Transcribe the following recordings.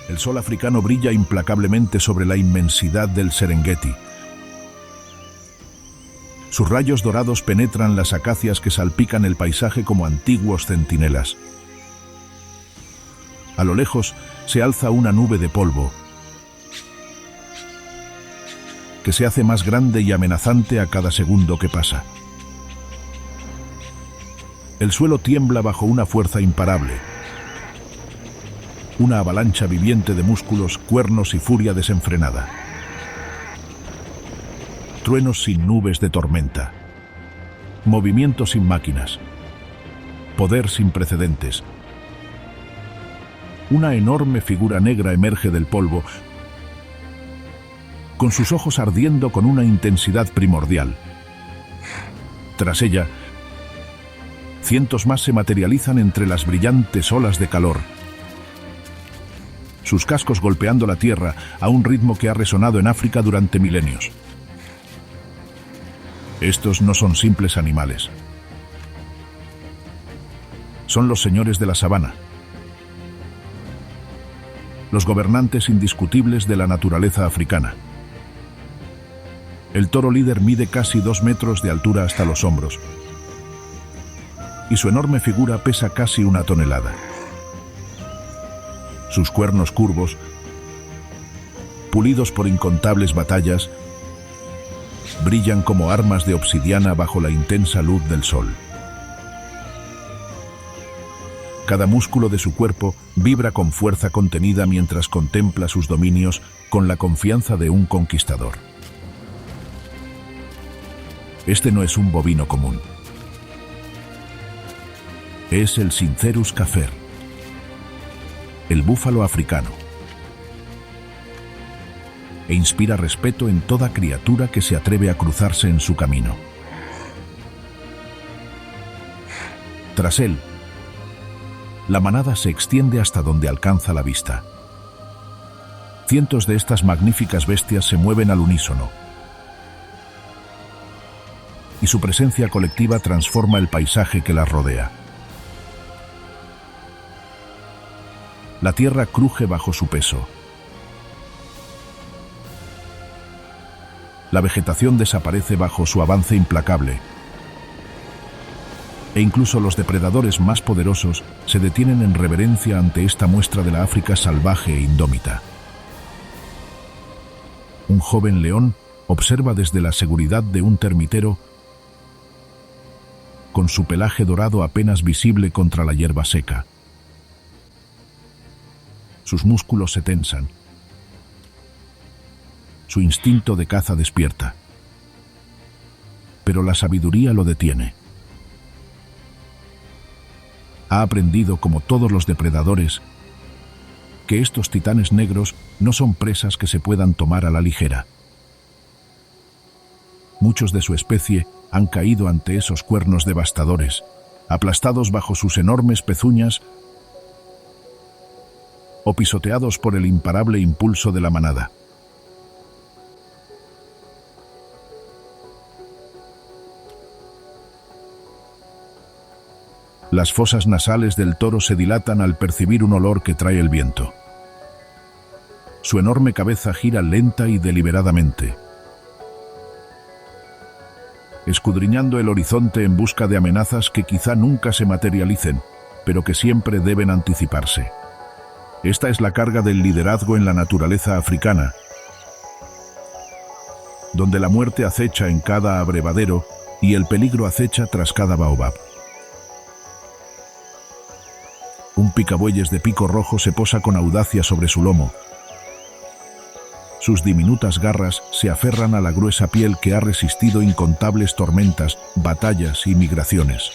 El sol africano brilla implacablemente sobre la inmensidad del Serengeti. Sus rayos dorados penetran las acacias que salpican el paisaje como antiguos centinelas. A lo lejos se alza una nube de polvo, que se hace más grande y amenazante a cada segundo que pasa. El suelo tiembla bajo una fuerza imparable. Una avalancha viviente de músculos, cuernos y furia desenfrenada. Truenos sin nubes de tormenta. Movimiento sin máquinas. Poder sin precedentes. Una enorme figura negra emerge del polvo, con sus ojos ardiendo con una intensidad primordial. Tras ella, cientos más se materializan entre las brillantes olas de calor. Sus cascos golpeando la tierra a un ritmo que ha resonado en África durante milenios. Estos no son simples animales. Son los señores de la sabana. Los gobernantes indiscutibles de la naturaleza africana. El toro líder mide casi 2 metros de altura hasta los hombros, y su enorme figura pesa casi 1 tonelada. Sus cuernos curvos, pulidos por incontables batallas, brillan como armas de obsidiana bajo la intensa luz del sol. Cada músculo de su cuerpo vibra con fuerza contenida mientras contempla sus dominios con la confianza de un conquistador. Este no es un bovino común. Es el Sincerus cafer, el búfalo africano. E inspira respeto en toda criatura que se atreve a cruzarse en su camino. Tras él, la manada se extiende hasta donde alcanza la vista. Cientos de estas magníficas bestias se mueven al unísono, y su presencia colectiva transforma el paisaje que las rodea. La tierra cruje bajo su peso. La vegetación desaparece bajo su avance implacable. E incluso los depredadores más poderosos se detienen en reverencia ante esta muestra de la África salvaje e indómita. Un joven león observa desde la seguridad de un termitero, con su pelaje dorado apenas visible contra la hierba seca. Sus músculos se tensan. Su instinto de caza despierta. Pero la sabiduría lo detiene. Ha aprendido, como todos los depredadores, que estos titanes negros no son presas que se puedan tomar a la ligera. Muchos de su especie han caído ante esos cuernos devastadores, aplastados bajo sus enormes pezuñas o pisoteados por el imparable impulso de la manada. Las fosas nasales del toro se dilatan al percibir un olor que trae el viento. Su enorme cabeza gira lenta y deliberadamente, escudriñando el horizonte en busca de amenazas que quizá nunca se materialicen, pero que siempre deben anticiparse. Esta es la carga del liderazgo en la naturaleza africana, donde la muerte acecha en cada abrevadero y el peligro acecha tras cada baobab. Un picabueyes de pico rojo se posa con audacia sobre su lomo. Sus diminutas garras se aferran a la gruesa piel que ha resistido incontables tormentas, batallas y migraciones.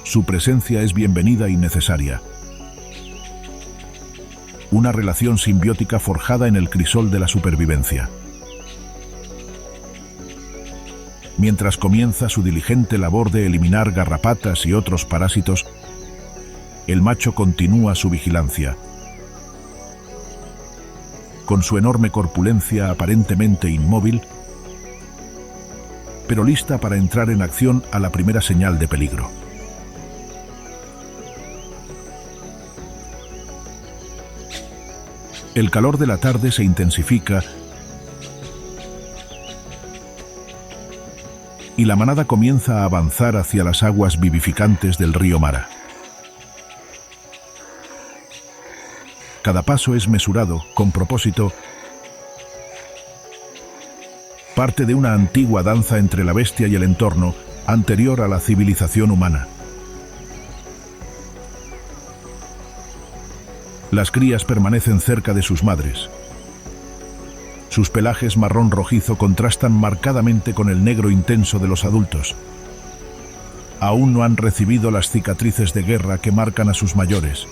Su presencia es bienvenida y necesaria. Una relación simbiótica forjada en el crisol de la supervivencia. Mientras comienza su diligente labor de eliminar garrapatas y otros parásitos, el macho continúa su vigilancia. Con su enorme corpulencia aparentemente inmóvil, pero lista para entrar en acción a la primera señal de peligro. El calor de la tarde se intensifica y la manada comienza a avanzar hacia las aguas vivificantes del río Mara. Cada paso es mesurado, con propósito, parte de una antigua danza entre la bestia y el entorno, anterior a la civilización humana. Las crías permanecen cerca de sus madres. Sus pelajes marrón rojizo contrastan marcadamente con el negro intenso de los adultos. Aún no han recibido las cicatrices de guerra que marcan a sus mayores.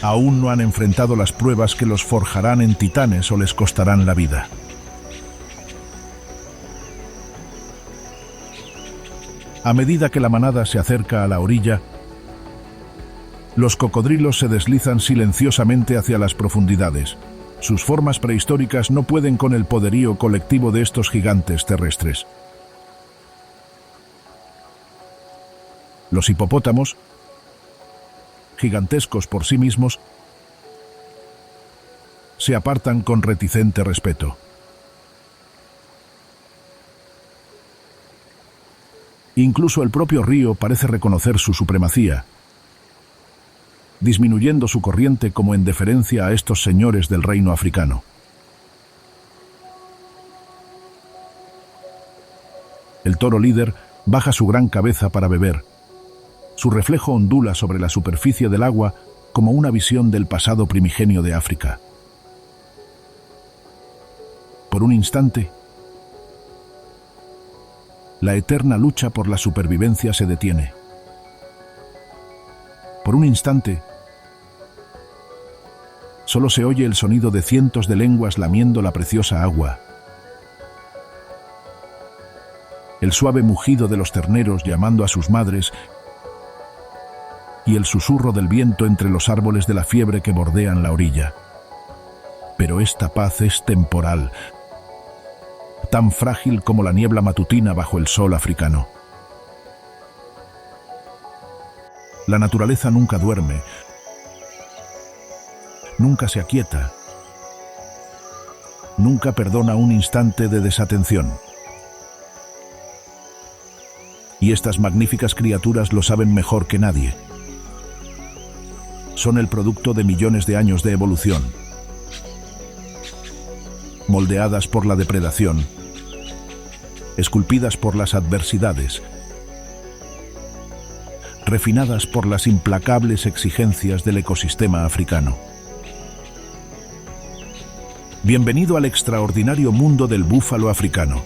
Aún no han enfrentado las pruebas que los forjarán en titanes o les costarán la vida. A medida que la manada se acerca a la orilla, los cocodrilos se deslizan silenciosamente hacia las profundidades. Sus formas prehistóricas no pueden con el poderío colectivo de estos gigantes terrestres. Los hipopótamos, gigantescos por sí mismos, se apartan con reticente respeto. Incluso el propio río parece reconocer su supremacía, disminuyendo su corriente como en deferencia a estos señores del reino africano. El toro líder baja su gran cabeza para beber. Su reflejo ondula sobre la superficie del agua como una visión del pasado primigenio de África. Por un instante, la eterna lucha por la supervivencia se detiene. Por un instante, solo se oye el sonido de cientos de lenguas lamiendo la preciosa agua. El suave mugido de los terneros llamando a sus madres y el susurro del viento entre los árboles de la fiebre que bordean la orilla. Pero esta paz es temporal, tan frágil como la niebla matutina bajo el sol africano. La naturaleza nunca duerme, nunca se aquieta, nunca perdona un instante de desatención. Y estas magníficas criaturas lo saben mejor que nadie. Son el producto de millones de años de evolución, moldeadas por la depredación, esculpidas por las adversidades, refinadas por las implacables exigencias del ecosistema africano. Bienvenido al extraordinario mundo del búfalo africano,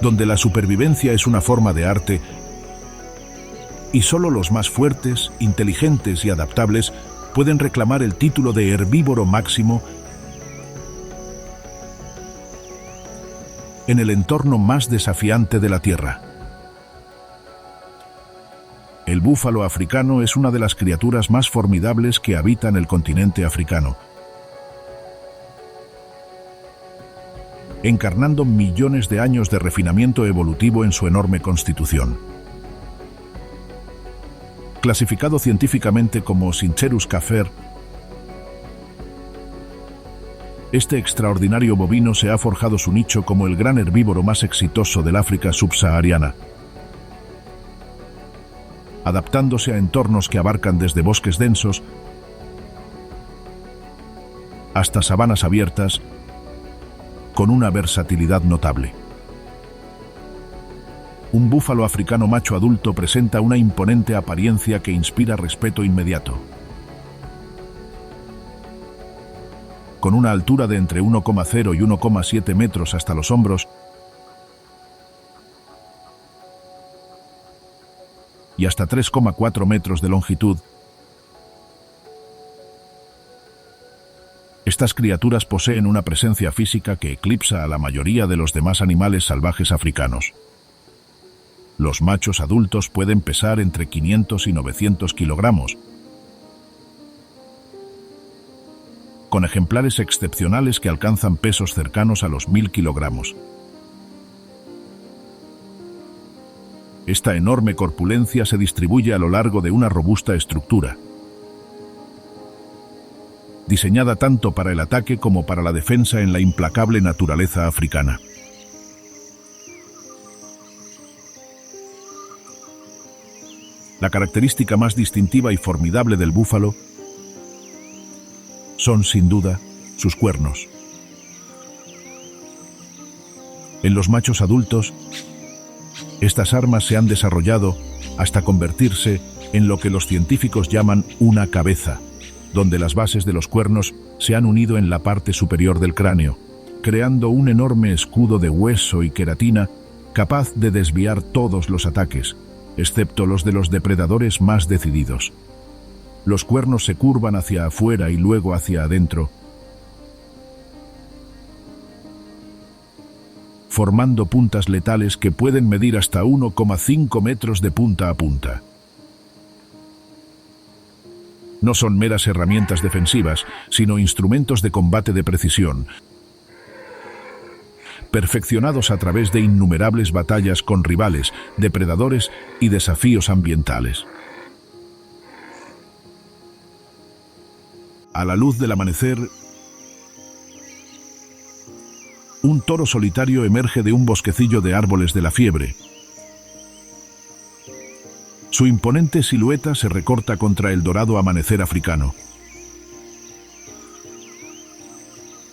donde la supervivencia es una forma de arte y solo los más fuertes, inteligentes y adaptables pueden reclamar el título de herbívoro máximo en el entorno más desafiante de la Tierra. El búfalo africano es una de las criaturas más formidables que habitan el continente africano, encarnando millones de años de refinamiento evolutivo en su enorme constitución. Clasificado científicamente como Syncerus cafer, este extraordinario bovino se ha forjado su nicho como el gran herbívoro más exitoso del África subsahariana, adaptándose a entornos que abarcan desde bosques densos hasta sabanas abiertas, con una versatilidad notable. Un búfalo africano macho adulto presenta una imponente apariencia que inspira respeto inmediato. Con una altura de entre 1,0 y 1,7 metros hasta los hombros y hasta 3,4 metros de longitud, estas criaturas poseen una presencia física que eclipsa a la mayoría de los demás animales salvajes africanos. Los machos adultos pueden pesar entre 500 y 900 kilogramos, con ejemplares excepcionales que alcanzan pesos cercanos a los 1000 kilogramos. Esta enorme corpulencia se distribuye a lo largo de una robusta estructura, diseñada tanto para el ataque como para la defensa en la implacable naturaleza africana. La característica más distintiva y formidable del búfalo son, sin duda, sus cuernos. En los machos adultos, estas armas se han desarrollado hasta convertirse en lo que los científicos llaman una cabeza, donde las bases de los cuernos se han unido en la parte superior del cráneo, creando un enorme escudo de hueso y queratina capaz de desviar todos los ataques, excepto los de los depredadores más decididos. Los cuernos se curvan hacia afuera y luego hacia adentro, formando puntas letales que pueden medir hasta 1,5 metros de punta a punta. No son meras herramientas defensivas, sino instrumentos de combate de precisión, perfeccionados a través de innumerables batallas con rivales, depredadores y desafíos ambientales. A la luz del amanecer, un toro solitario emerge de un bosquecillo de árboles de la fiebre. Su imponente silueta se recorta contra el dorado amanecer africano.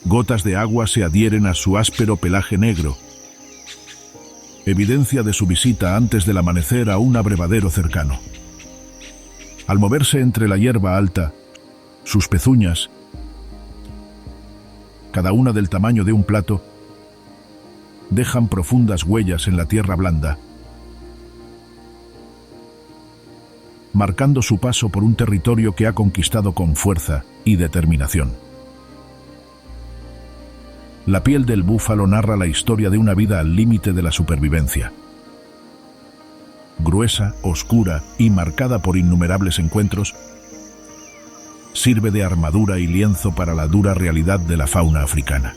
Gotas de agua se adhieren a su áspero pelaje negro, evidencia de su visita antes del amanecer a un abrevadero cercano. Al moverse entre la hierba alta, sus pezuñas, cada una del tamaño de un plato, dejan profundas huellas en la tierra blanda, marcando su paso por un territorio que ha conquistado con fuerza y determinación. La piel del búfalo narra la historia de una vida al límite de la supervivencia. Gruesa, oscura y marcada por innumerables encuentros, sirve de armadura y lienzo para la dura realidad de la fauna africana.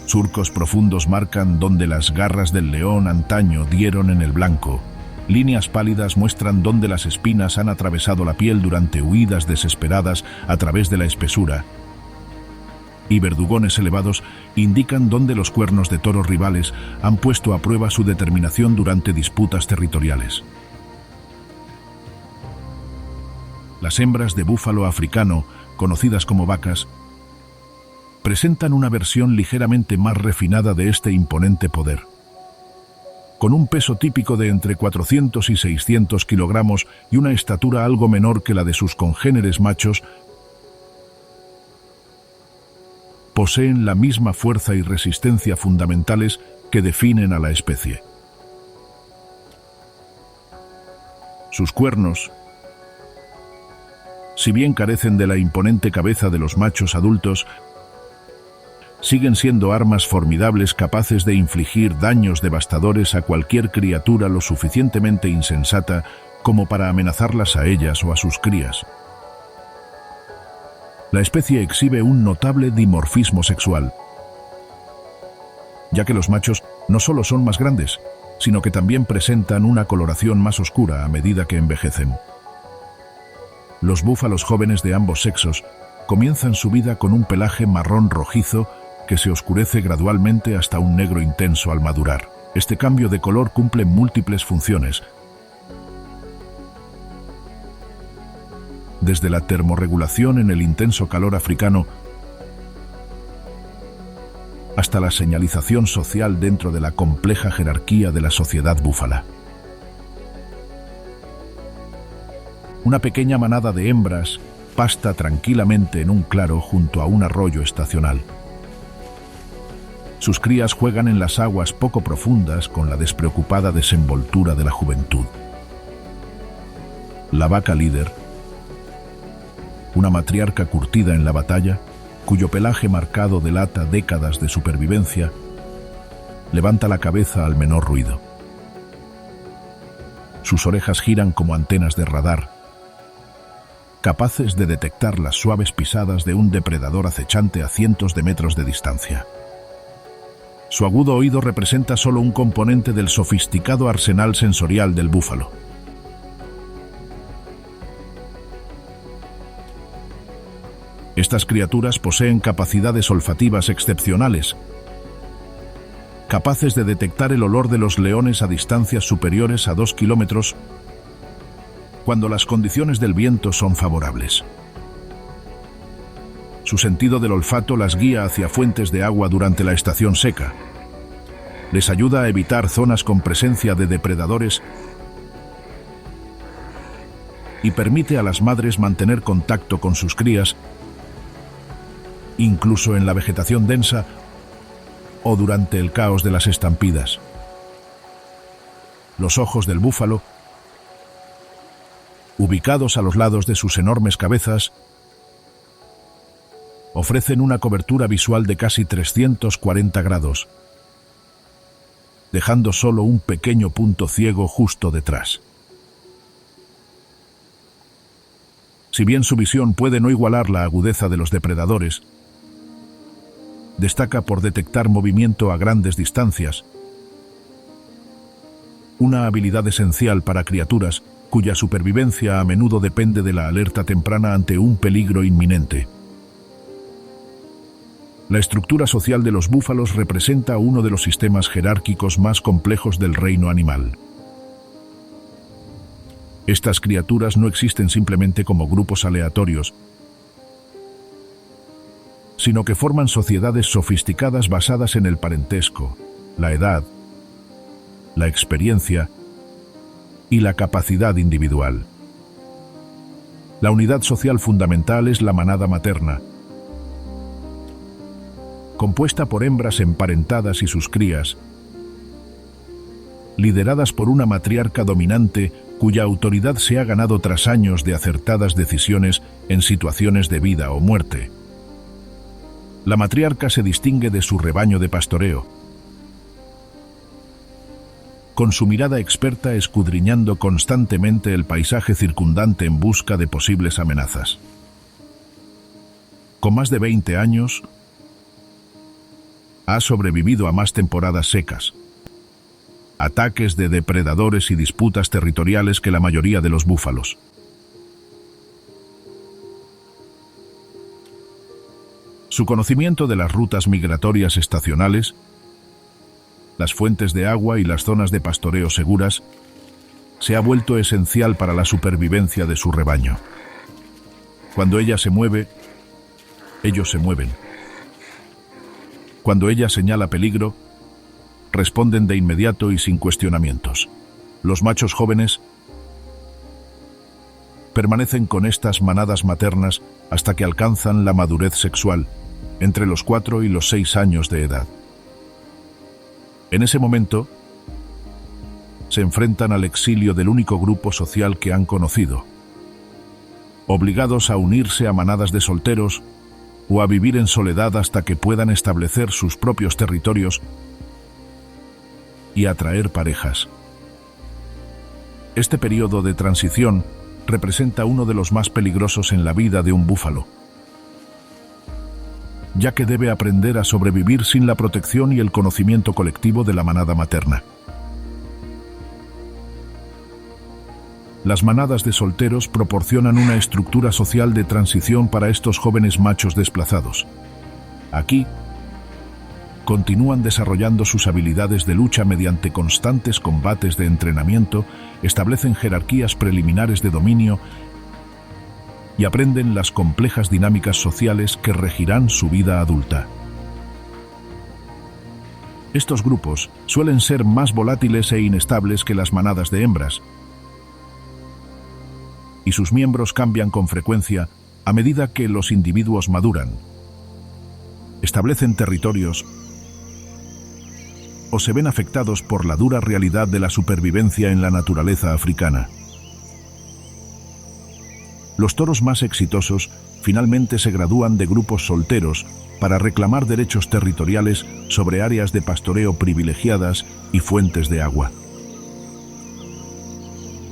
Surcos profundos marcan donde las garras del león antaño dieron en el blanco. Líneas pálidas muestran dónde las espinas han atravesado la piel durante huidas desesperadas a través de la espesura. Y verdugones elevados indican dónde los cuernos de toros rivales han puesto a prueba su determinación durante disputas territoriales. Las hembras de búfalo africano, conocidas como vacas, presentan una versión ligeramente más refinada de este imponente poder. Con un peso típico de entre 400 y 600 kilogramos y una estatura algo menor que la de sus congéneres machos, poseen la misma fuerza y resistencia fundamentales que definen a la especie. Sus cuernos, si bien carecen de la imponente cabeza de los machos adultos, siguen siendo armas formidables capaces de infligir daños devastadores a cualquier criatura lo suficientemente insensata como para amenazarlas a ellas o a sus crías. La especie exhibe un notable dimorfismo sexual, ya que los machos no solo son más grandes, sino que también presentan una coloración más oscura a medida que envejecen. Los búfalos jóvenes de ambos sexos comienzan su vida con un pelaje marrón rojizo que se oscurece gradualmente hasta un negro intenso al madurar. Este cambio de color cumple múltiples funciones, desde la termorregulación en el intenso calor africano hasta la señalización social dentro de la compleja jerarquía de la sociedad búfala. Una pequeña manada de hembras pasta tranquilamente en un claro junto a un arroyo estacional. Sus crías juegan en las aguas poco profundas con la despreocupada desenvoltura de la juventud. La vaca líder, una matriarca curtida en la batalla, cuyo pelaje marcado delata décadas de supervivencia, levanta la cabeza al menor ruido. Sus orejas giran como antenas de radar, capaces de detectar las suaves pisadas de un depredador acechante a cientos de metros de distancia. Su agudo oído representa solo un componente del sofisticado arsenal sensorial del búfalo. Estas criaturas poseen capacidades olfativas excepcionales, capaces de detectar el olor de los leones a distancias superiores a 2 kilómetros cuando las condiciones del viento son favorables. Su sentido del olfato las guía hacia fuentes de agua durante la estación seca. Les ayuda a evitar zonas con presencia de depredadores y permite a las madres mantener contacto con sus crías, incluso en la vegetación densa o durante el caos de las estampidas. Los ojos del búfalo, ubicados a los lados de sus enormes cabezas, ofrecen una cobertura visual de casi 340 grados, dejando solo un pequeño punto ciego justo detrás. Si bien su visión puede no igualar la agudeza de los depredadores, destaca por detectar movimiento a grandes distancias, una habilidad esencial para criaturas cuya supervivencia a menudo depende de la alerta temprana ante un peligro inminente. La estructura social de los búfalos representa uno de los sistemas jerárquicos más complejos del reino animal. Estas criaturas no existen simplemente como grupos aleatorios, sino que forman sociedades sofisticadas basadas en el parentesco, la edad, la experiencia y la capacidad individual. La unidad social fundamental es la manada materna, compuesta por hembras emparentadas y sus crías, lideradas por una matriarca dominante cuya autoridad se ha ganado tras años de acertadas decisiones en situaciones de vida o muerte. La matriarca se distingue de su rebaño de pastoreo, con su mirada experta escudriñando constantemente el paisaje circundante en busca de posibles amenazas. Con más de 20 años, ha sobrevivido a más temporadas secas, ataques de depredadores y disputas territoriales que la mayoría de los búfalos. Su conocimiento de las rutas migratorias estacionales, las fuentes de agua y las zonas de pastoreo seguras se ha vuelto esencial para la supervivencia de su rebaño. Cuando ella se mueve, ellos se mueven. Cuando ella señala peligro, responden de inmediato y sin cuestionamientos. Los machos jóvenes permanecen con estas manadas maternas hasta que alcanzan la madurez sexual, entre los 4 y los 6 años de edad. En ese momento, se enfrentan al exilio del único grupo social que han conocido, obligados a unirse a manadas de solteros o a vivir en soledad hasta que puedan establecer sus propios territorios y atraer parejas. Este periodo de transición representa uno de los más peligrosos en la vida de un búfalo, ya que debe aprender a sobrevivir sin la protección y el conocimiento colectivo de la manada materna. Las manadas de solteros proporcionan una estructura social de transición para estos jóvenes machos desplazados. Aquí, continúan desarrollando sus habilidades de lucha mediante constantes combates de entrenamiento, establecen jerarquías preliminares de dominio y aprenden las complejas dinámicas sociales que regirán su vida adulta. Estos grupos suelen ser más volátiles e inestables que las manadas de hembras, y sus miembros cambian con frecuencia a medida que los individuos maduran, establecen territorios o se ven afectados por la dura realidad de la supervivencia en la naturaleza africana. Los toros más exitosos finalmente se gradúan de grupos solteros para reclamar derechos territoriales sobre áreas de pastoreo privilegiadas y fuentes de agua.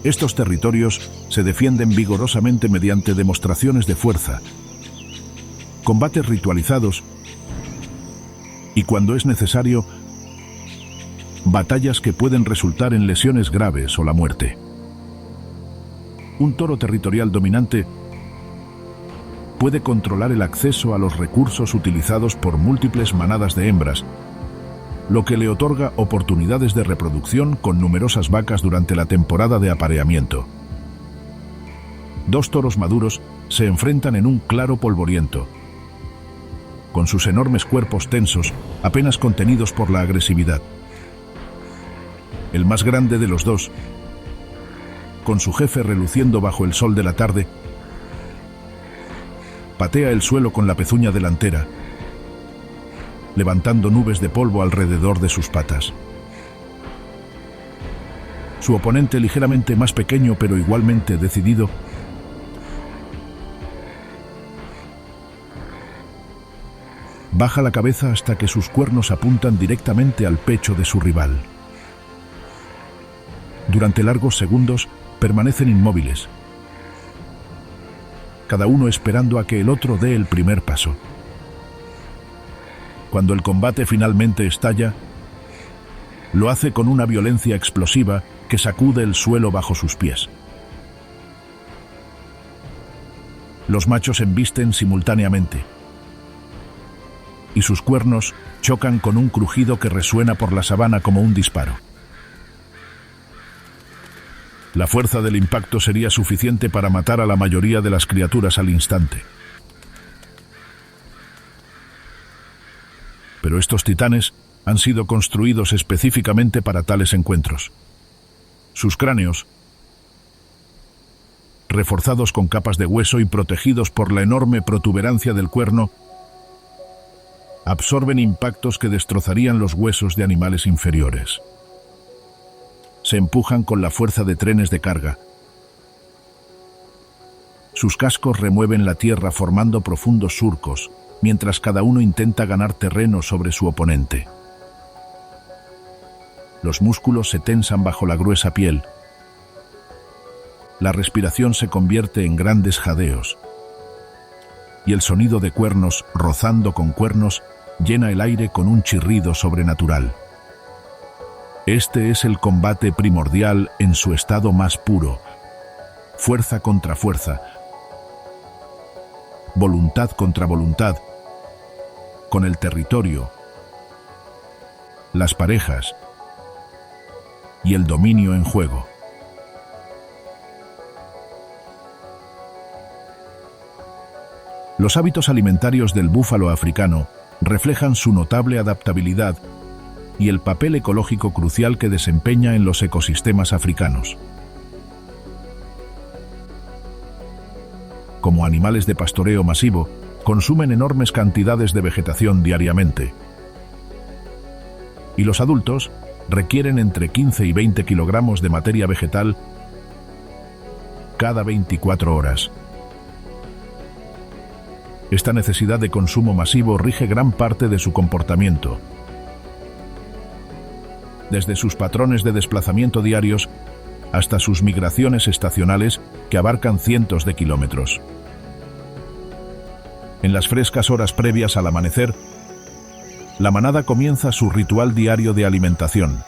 Estos territorios se defienden vigorosamente mediante demostraciones de fuerza, combates ritualizados y, cuando es necesario, batallas que pueden resultar en lesiones graves o la muerte. Un toro territorial dominante puede controlar el acceso a los recursos utilizados por múltiples manadas de hembras, lo que le otorga oportunidades de reproducción con numerosas vacas durante la temporada de apareamiento. Dos toros maduros se enfrentan en un claro polvoriento, con sus enormes cuerpos tensos, apenas contenidos por la agresividad. El más grande de los dos, con su jefe reluciendo bajo el sol de la tarde, patea el suelo con la pezuña delantera, levantando nubes de polvo alrededor de sus patas. Su oponente, ligeramente más pequeño pero igualmente decidido, baja la cabeza hasta que sus cuernos apuntan directamente al pecho de su rival. Durante largos segundos permanecen inmóviles, cada uno esperando a que el otro dé el primer paso. Cuando el combate finalmente estalla, lo hace con una violencia explosiva que sacude el suelo bajo sus pies. Los machos embisten simultáneamente, y sus cuernos chocan con un crujido que resuena por la sabana como un disparo. La fuerza del impacto sería suficiente para matar a la mayoría de las criaturas al instante. Pero estos titanes han sido construidos específicamente para tales encuentros. Sus cráneos, reforzados con capas de hueso y protegidos por la enorme protuberancia del cuerno, absorben impactos que destrozarían los huesos de animales inferiores. Se empujan con la fuerza de trenes de carga. Sus cascos remueven la tierra formando profundos surcos, mientras cada uno intenta ganar terreno sobre su oponente. Los músculos se tensan bajo la gruesa piel. La respiración se convierte en grandes jadeos, y el sonido de cuernos rozando con cuernos llena el aire con un chirrido sobrenatural. Este es el combate primordial en su estado más puro, fuerza contra fuerza, voluntad contra voluntad, con el territorio, las parejas y el dominio en juego. Los hábitos alimentarios del búfalo africano reflejan su notable adaptabilidad y el papel ecológico crucial que desempeña en los ecosistemas africanos. Como animales de pastoreo masivo, consumen enormes cantidades de vegetación diariamente. Y los adultos requieren entre 15 y 20 kilogramos de materia vegetal cada 24 horas. Esta necesidad de consumo masivo rige gran parte de su comportamiento, desde sus patrones de desplazamiento diarios hasta sus migraciones estacionales que abarcan cientos de kilómetros. En las frescas horas previas al amanecer, la manada comienza su ritual diario de alimentación.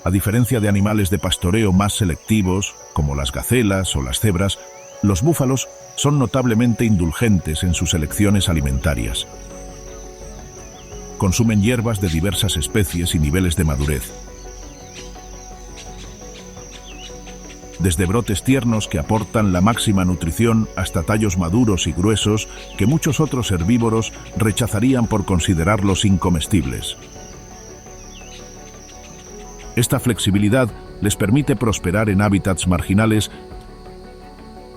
A diferencia de animales de pastoreo más selectivos, como las gacelas o las cebras, los búfalos son notablemente indulgentes en sus elecciones alimentarias. Consumen hierbas de diversas especies y niveles de madurez. Desde brotes tiernos que aportan la máxima nutrición hasta tallos maduros y gruesos que muchos otros herbívoros rechazarían por considerarlos incomestibles. Esta flexibilidad les permite prosperar en hábitats marginales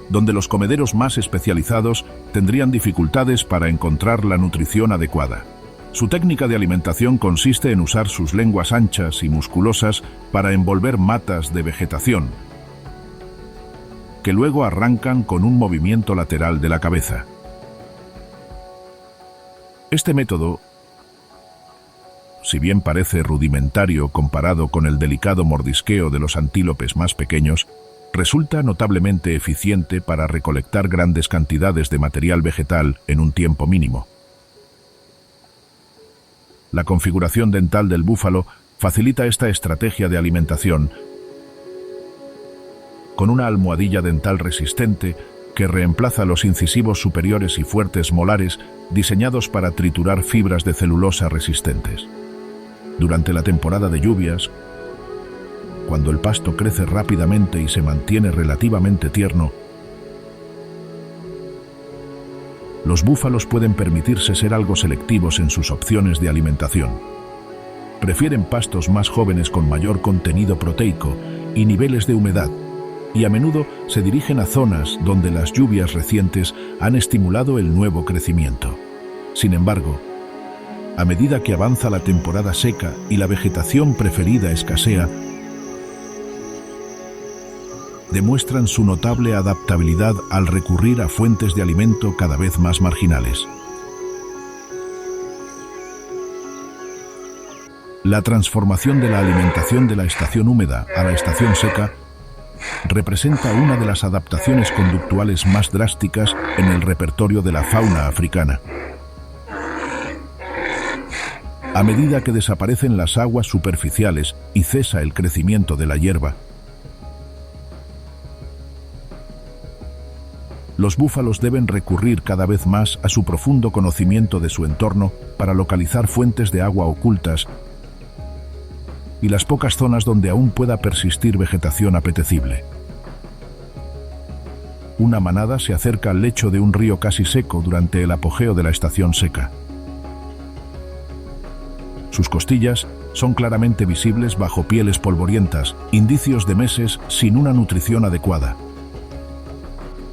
donde los comederos más especializados tendrían dificultades para encontrar la nutrición adecuada. Su técnica de alimentación consiste en usar sus lenguas anchas y musculosas para envolver matas de vegetación, que luego arrancan con un movimiento lateral de la cabeza. Este método, si bien parece rudimentario comparado con el delicado mordisqueo de los antílopes más pequeños, resulta notablemente eficiente para recolectar grandes cantidades de material vegetal en un tiempo mínimo. La configuración dental del búfalo facilita esta estrategia de alimentación. Con una almohadilla dental resistente, que reemplaza los incisivos superiores y fuertes molares diseñados para triturar fibras de celulosa resistentes. Durante la temporada de lluvias, cuando el pasto crece rápidamente y se mantiene relativamente tierno, los búfalos pueden permitirse ser algo selectivos en sus opciones de alimentación. Prefieren pastos más jóvenes con mayor contenido proteico y niveles de humedad, y a menudo se dirigen a zonas donde las lluvias recientes han estimulado el nuevo crecimiento. Sin embargo, a medida que avanza la temporada seca y la vegetación preferida escasea, demuestran su notable adaptabilidad al recurrir a fuentes de alimento cada vez más marginales. La transformación de la alimentación de la estación húmeda a la estación seca representa una de las adaptaciones conductuales más drásticas en el repertorio de la fauna africana. A medida que desaparecen las aguas superficiales y cesa el crecimiento de la hierba, los búfalos deben recurrir cada vez más a su profundo conocimiento de su entorno para localizar fuentes de agua ocultas y las pocas zonas donde aún pueda persistir vegetación apetecible. Una manada se acerca al lecho de un río casi seco durante el apogeo de la estación seca. Sus costillas son claramente visibles bajo pieles polvorientas, indicios de meses sin una nutrición adecuada.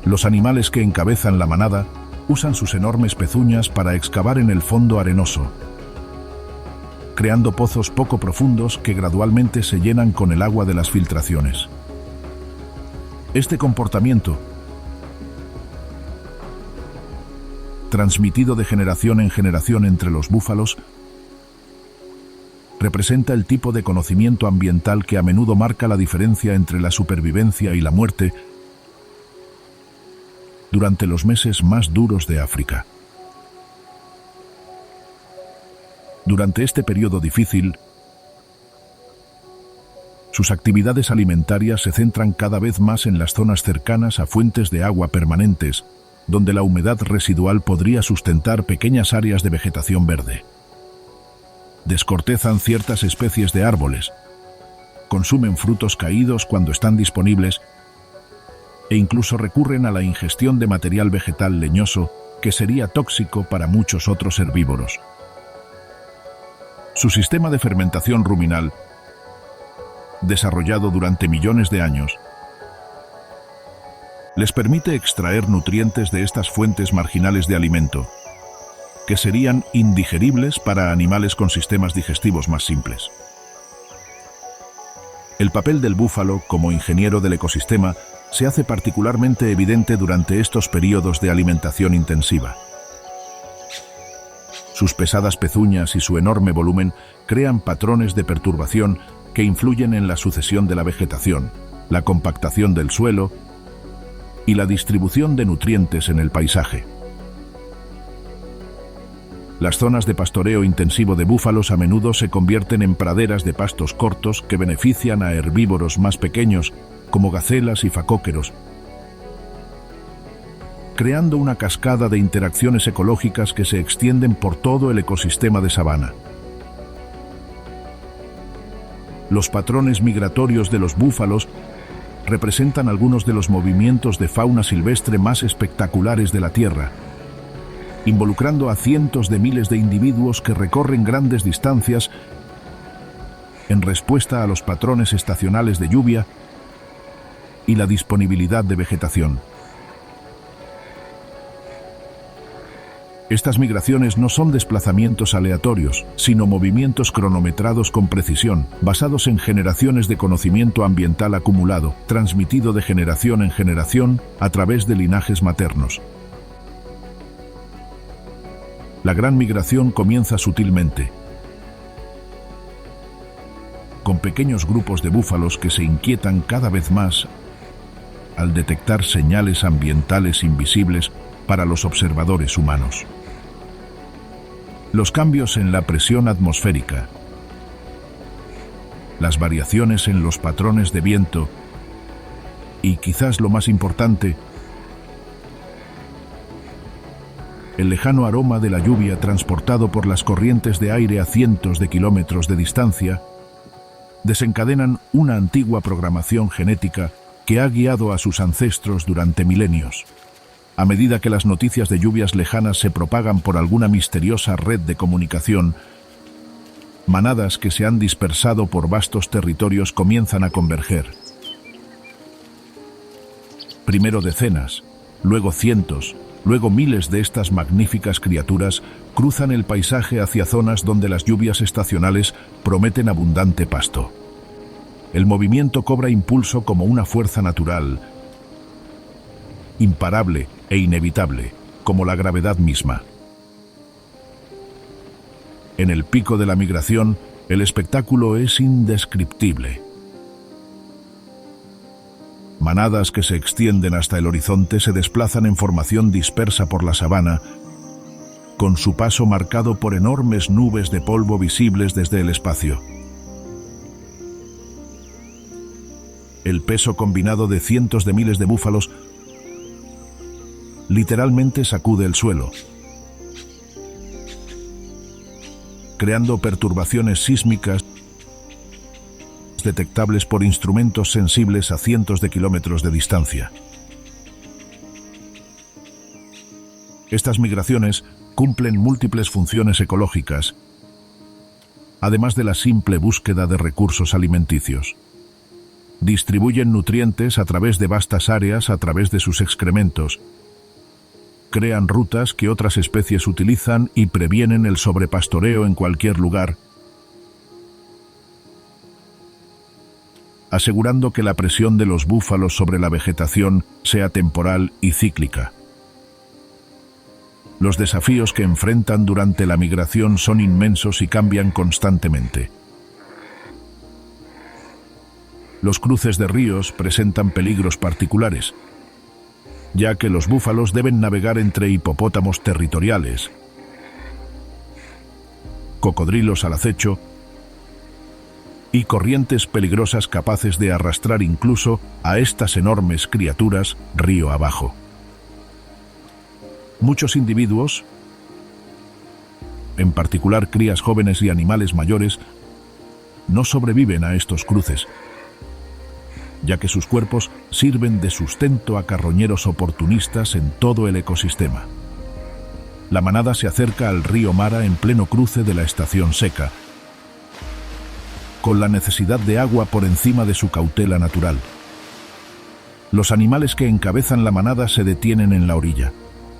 Los animales que encabezan la manada usan sus enormes pezuñas para excavar en el fondo arenoso, creando pozos poco profundos que gradualmente se llenan con el agua de las filtraciones. Este comportamiento, transmitido de generación en generación entre los búfalos, representa el tipo de conocimiento ambiental que a menudo marca la diferencia entre la supervivencia y la muerte durante los meses más duros de África. Durante este periodo difícil, sus actividades alimentarias se centran cada vez más en las zonas cercanas a fuentes de agua permanentes, donde la humedad residual podría sustentar pequeñas áreas de vegetación verde. Descortezan ciertas especies de árboles, consumen frutos caídos cuando están disponibles e incluso recurren a la ingestión de material vegetal leñoso que sería tóxico para muchos otros herbívoros. Su sistema de fermentación ruminal, desarrollado durante millones de años, les permite extraer nutrientes de estas fuentes marginales de alimento, que serían indigeribles para animales con sistemas digestivos más simples. El papel del búfalo como ingeniero del ecosistema se hace particularmente evidente durante estos periodos de alimentación intensiva. Sus pesadas pezuñas y su enorme volumen crean patrones de perturbación que influyen en la sucesión de la vegetación, la compactación del suelo y la distribución de nutrientes en el paisaje. Las zonas de pastoreo intensivo de búfalos a menudo se convierten en praderas de pastos cortos que benefician a herbívoros más pequeños, como gacelas y facóqueros, creando una cascada de interacciones ecológicas que se extienden por todo el ecosistema de sabana. Los patrones migratorios de los búfalos representan algunos de los movimientos de fauna silvestre más espectaculares de la Tierra, involucrando a cientos de miles de individuos que recorren grandes distancias en respuesta a los patrones estacionales de lluvia y la disponibilidad de vegetación. Estas migraciones no son desplazamientos aleatorios, sino movimientos cronometrados con precisión, basados en generaciones de conocimiento ambiental acumulado, transmitido de generación en generación a través de linajes maternos. La gran migración comienza sutilmente, con pequeños grupos de búfalos que se inquietan cada vez más al detectar señales ambientales invisibles para los observadores humanos. Los cambios en la presión atmosférica, las variaciones en los patrones de viento y, quizás lo más importante, el lejano aroma de la lluvia transportado por las corrientes de aire a cientos de kilómetros de distancia desencadenan una antigua programación genética que ha guiado a sus ancestros durante milenios. A medida que las noticias de lluvias lejanas se propagan por alguna misteriosa red de comunicación, manadas que se han dispersado por vastos territorios comienzan a converger. Primero decenas, luego cientos, luego miles de estas magníficas criaturas cruzan el paisaje hacia zonas donde las lluvias estacionales prometen abundante pasto. El movimiento cobra impulso como una fuerza natural, imparable e inevitable, como la gravedad misma. En el pico de la migración, el espectáculo es indescriptible. Manadas que se extienden hasta el horizonte se desplazan en formación dispersa por la sabana, con su paso marcado por enormes nubes de polvo visibles desde el espacio. El peso combinado de cientos de miles de búfalos literalmente sacude el suelo, creando perturbaciones sísmicas detectables por instrumentos sensibles a cientos de kilómetros de distancia. Estas migraciones cumplen múltiples funciones ecológicas, además de la simple búsqueda de recursos alimenticios. Distribuyen nutrientes a través de vastas áreas a través de sus excrementos, crean rutas que otras especies utilizan y previenen el sobrepastoreo en cualquier lugar, asegurando que la presión de los búfalos sobre la vegetación sea temporal y cíclica. Los desafíos que enfrentan durante la migración son inmensos y cambian constantemente. Los cruces de ríos presentan peligros particulares, ya que los búfalos deben navegar entre hipopótamos territoriales, cocodrilos al acecho y corrientes peligrosas capaces de arrastrar incluso a estas enormes criaturas río abajo. Muchos individuos, en particular crías jóvenes y animales mayores, no sobreviven a estos cruces, ya que sus cuerpos sirven de sustento a carroñeros oportunistas en todo el ecosistema. La manada se acerca al río Mara en pleno cruce de la estación seca, con la necesidad de agua por encima de su cautela natural. Los animales que encabezan la manada se detienen en la orilla.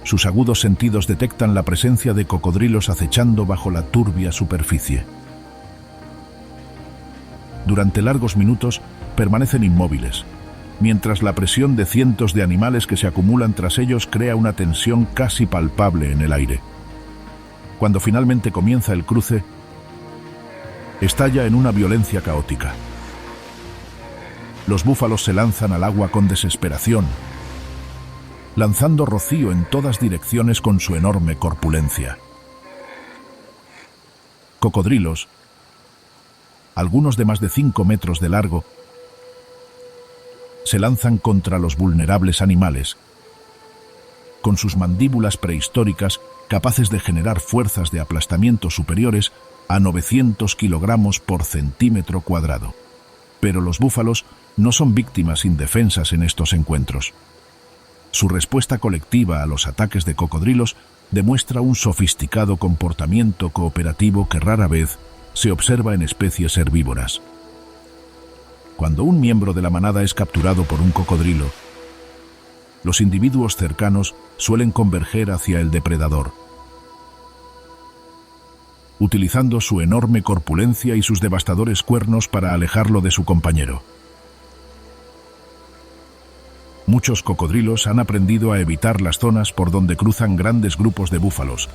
Sus agudos sentidos detectan la presencia de cocodrilos acechando bajo la turbia superficie. Durante largos minutos permanecen inmóviles, mientras la presión de cientos de animales que se acumulan tras ellos crea una tensión casi palpable en el aire. Cuando finalmente comienza el cruce, estalla en una violencia caótica. Los búfalos se lanzan al agua con desesperación, lanzando rocío en todas direcciones con su enorme corpulencia. Cocodrilos, algunos de más de 5 metros de largo, se lanzan contra los vulnerables animales, con sus mandíbulas prehistóricas capaces de generar fuerzas de aplastamiento superiores a 900 kilogramos por centímetro cuadrado. Pero los búfalos no son víctimas indefensas en estos encuentros. Su respuesta colectiva a los ataques de cocodrilos demuestra un sofisticado comportamiento cooperativo que rara vez se observa en especies herbívoras. Cuando un miembro de la manada es capturado por un cocodrilo, los individuos cercanos suelen converger hacia el depredador, utilizando su enorme corpulencia y sus devastadores cuernos para alejarlo de su compañero. Muchos cocodrilos han aprendido a evitar las zonas por donde cruzan grandes grupos de búfalos,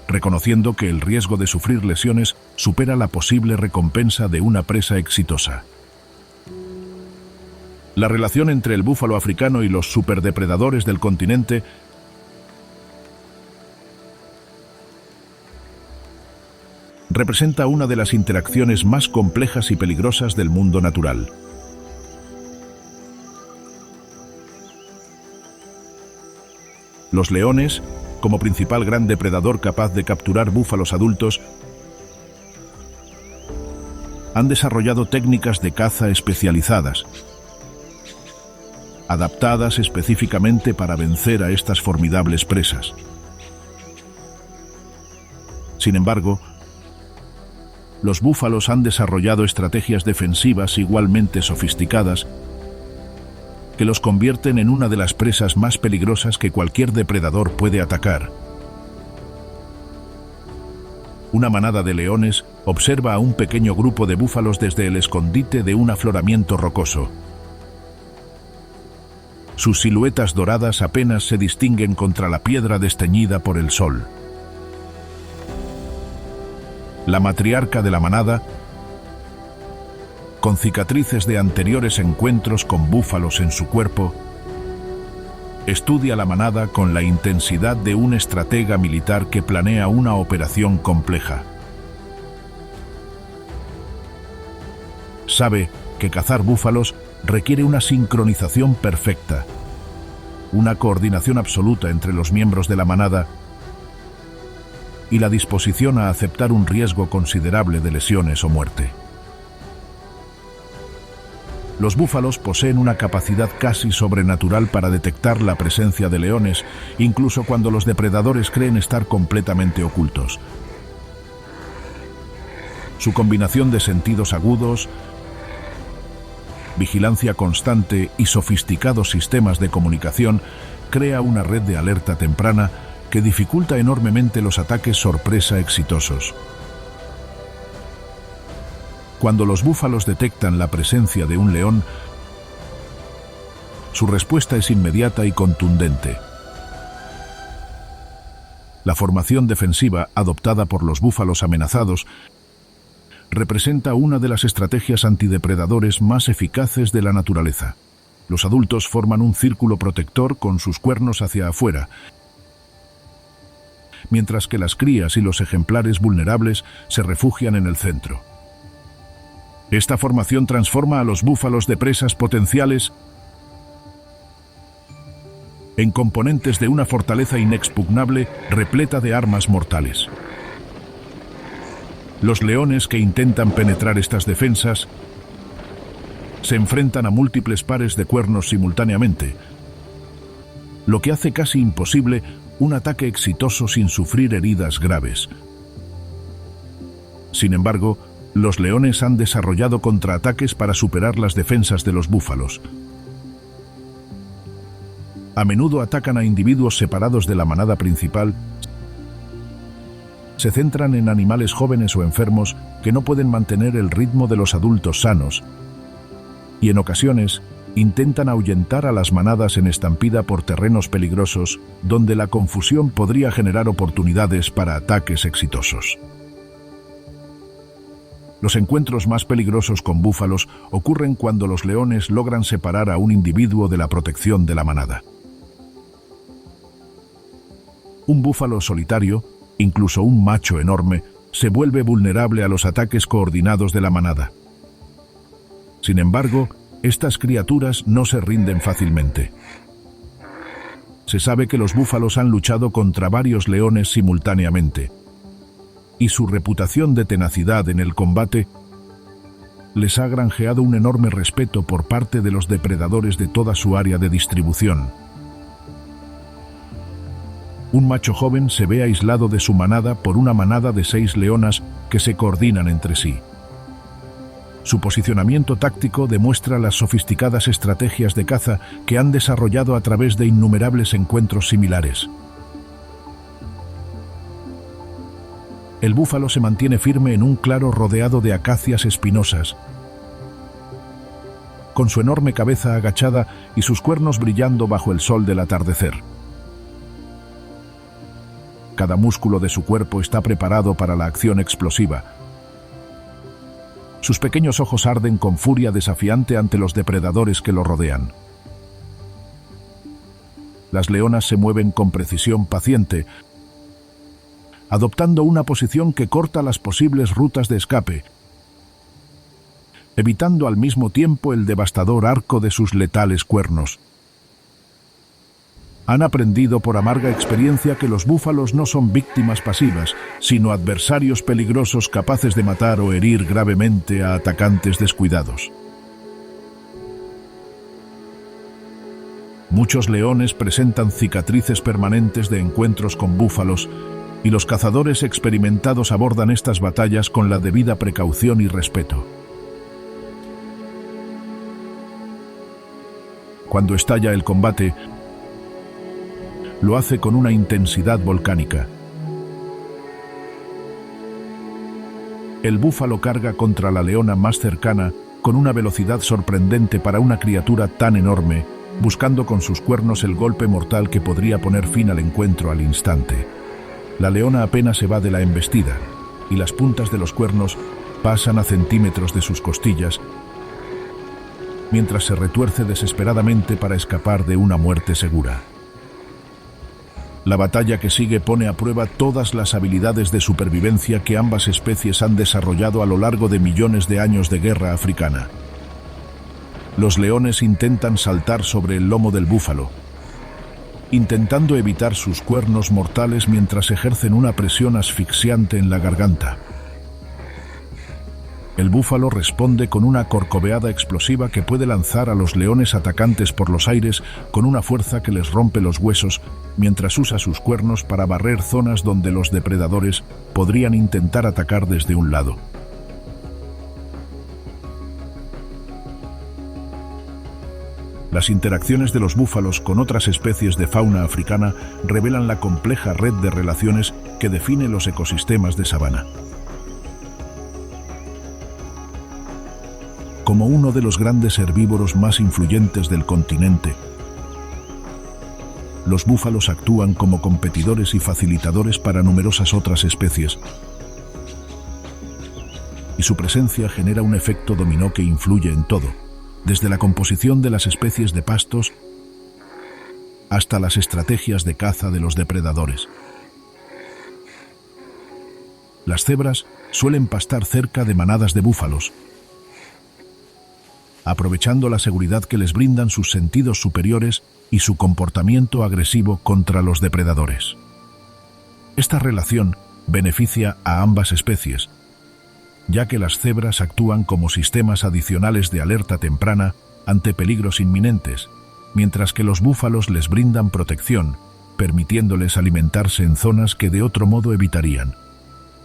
reconociendo que el riesgo de sufrir lesiones supera la posible recompensa de una presa exitosa. La relación entre el búfalo africano y los superdepredadores del continente representa una de las interacciones más complejas y peligrosas del mundo natural. Los leones, como principal gran depredador capaz de capturar búfalos adultos, han desarrollado técnicas de caza especializadas, adaptadas específicamente para vencer a estas formidables presas. Sin embargo, los búfalos han desarrollado estrategias defensivas igualmente sofisticadas que los convierten en una de las presas más peligrosas que cualquier depredador puede atacar. Una manada de leones observa a un pequeño grupo de búfalos desde el escondite de un afloramiento rocoso. Sus siluetas doradas apenas se distinguen contra la piedra desteñida por el sol. La matriarca de la manada, con cicatrices de anteriores encuentros con búfalos en su cuerpo, estudia la manada con la intensidad de un estratega militar que planea una operación compleja. Sabe que cazar búfalos requiere una sincronización perfecta, una coordinación absoluta entre los miembros de la manada y la disposición a aceptar un riesgo considerable de lesiones o muerte. Los búfalos poseen una capacidad casi sobrenatural para detectar la presencia de leones, incluso cuando los depredadores creen estar completamente ocultos. Su combinación de sentidos agudos, vigilancia constante y sofisticados sistemas de comunicación crea una red de alerta temprana que dificulta enormemente los ataques sorpresa exitosos. Cuando los búfalos detectan la presencia de un león, su respuesta es inmediata y contundente. La formación defensiva adoptada por los búfalos amenazados representa una de las estrategias antidepredadores más eficaces de la naturaleza. Los adultos forman un círculo protector con sus cuernos hacia afuera, mientras que las crías y los ejemplares vulnerables se refugian en el centro. Esta formación transforma a los búfalos de presas potenciales en componentes de una fortaleza inexpugnable repleta de armas mortales. Los leones que intentan penetrar estas defensas se enfrentan a múltiples pares de cuernos simultáneamente, lo que hace casi imposible un ataque exitoso sin sufrir heridas graves. Sin embargo, los leones han desarrollado contraataques para superar las defensas de los búfalos. A menudo atacan a individuos separados de la manada principal, se centran en animales jóvenes o enfermos que no pueden mantener el ritmo de los adultos sanos, y en ocasiones intentan ahuyentar a las manadas en estampida por terrenos peligrosos, donde la confusión podría generar oportunidades para ataques exitosos. Los encuentros más peligrosos con búfalos ocurren cuando los leones logran separar a un individuo de la protección de la manada. Un búfalo solitario, incluso un macho enorme, se vuelve vulnerable a los ataques coordinados de la manada. Sin embargo, estas criaturas no se rinden fácilmente. Se sabe que los búfalos han luchado contra varios leones simultáneamente, y su reputación de tenacidad en el combate les ha granjeado un enorme respeto por parte de los depredadores de toda su área de distribución. Un macho joven se ve aislado de su manada por una manada de 6 leonas que se coordinan entre sí. Su posicionamiento táctico demuestra las sofisticadas estrategias de caza que han desarrollado a través de innumerables encuentros similares. El búfalo se mantiene firme en un claro rodeado de acacias espinosas, con su enorme cabeza agachada y sus cuernos brillando bajo el sol del atardecer. Cada músculo de su cuerpo está preparado para la acción explosiva. Sus pequeños ojos arden con furia desafiante ante los depredadores que lo rodean. Las leonas se mueven con precisión paciente, adoptando una posición que corta las posibles rutas de escape, evitando al mismo tiempo el devastador arco de sus letales cuernos. Han aprendido por amarga experiencia que los búfalos no son víctimas pasivas, sino adversarios peligrosos capaces de matar o herir gravemente a atacantes descuidados. Muchos leones presentan cicatrices permanentes de encuentros con búfalos, y los cazadores experimentados abordan estas batallas con la debida precaución y respeto. Cuando estalla el combate, lo hace con una intensidad volcánica. El búfalo carga contra la leona más cercana con una velocidad sorprendente para una criatura tan enorme, buscando con sus cuernos el golpe mortal que podría poner fin al encuentro al instante. La leona apenas se va de la embestida, y las puntas de los cuernos pasan a centímetros de sus costillas, mientras se retuerce desesperadamente para escapar de una muerte segura. La batalla que sigue pone a prueba todas las habilidades de supervivencia que ambas especies han desarrollado a lo largo de millones de años de guerra africana. Los leones intentan saltar sobre el lomo del búfalo, intentando evitar sus cuernos mortales mientras ejercen una presión asfixiante en la garganta. El búfalo responde con una corcoveada explosiva que puede lanzar a los leones atacantes por los aires con una fuerza que les rompe los huesos, mientras usa sus cuernos para barrer zonas donde los depredadores podrían intentar atacar desde un lado. Las interacciones de los búfalos con otras especies de fauna africana revelan la compleja red de relaciones que define los ecosistemas de sabana. Como uno de los grandes herbívoros más influyentes del continente, los búfalos actúan como competidores y facilitadores para numerosas otras especies, y su presencia genera un efecto dominó que influye en todo, desde la composición de las especies de pastos hasta las estrategias de caza de los depredadores. Las cebras suelen pastar cerca de manadas de búfalos, aprovechando la seguridad que les brindan sus sentidos superiores y su comportamiento agresivo contra los depredadores. Esta relación beneficia a ambas especies, ya que las cebras actúan como sistemas adicionales de alerta temprana ante peligros inminentes, mientras que los búfalos les brindan protección, permitiéndoles alimentarse en zonas que de otro modo evitarían.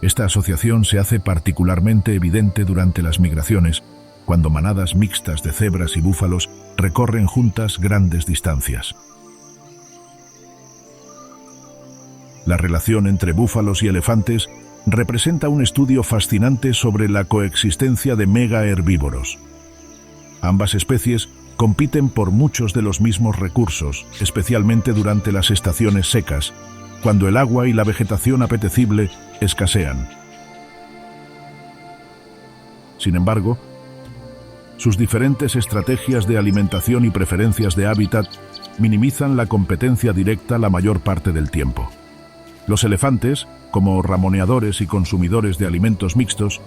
Esta asociación se hace particularmente evidente durante las migraciones, cuando manadas mixtas de cebras y búfalos recorren juntas grandes distancias. La relación entre búfalos y elefantes representa un estudio fascinante sobre la coexistencia de megaherbívoros. Ambas especies compiten por muchos de los mismos recursos, especialmente durante las estaciones secas, cuando el agua y la vegetación apetecible escasean. Sin embargo, sus diferentes estrategias de alimentación y preferencias de hábitat minimizan la competencia directa la mayor parte del tiempo. Los elefantes, como ramoneadores y consumidores de alimentos mixtos,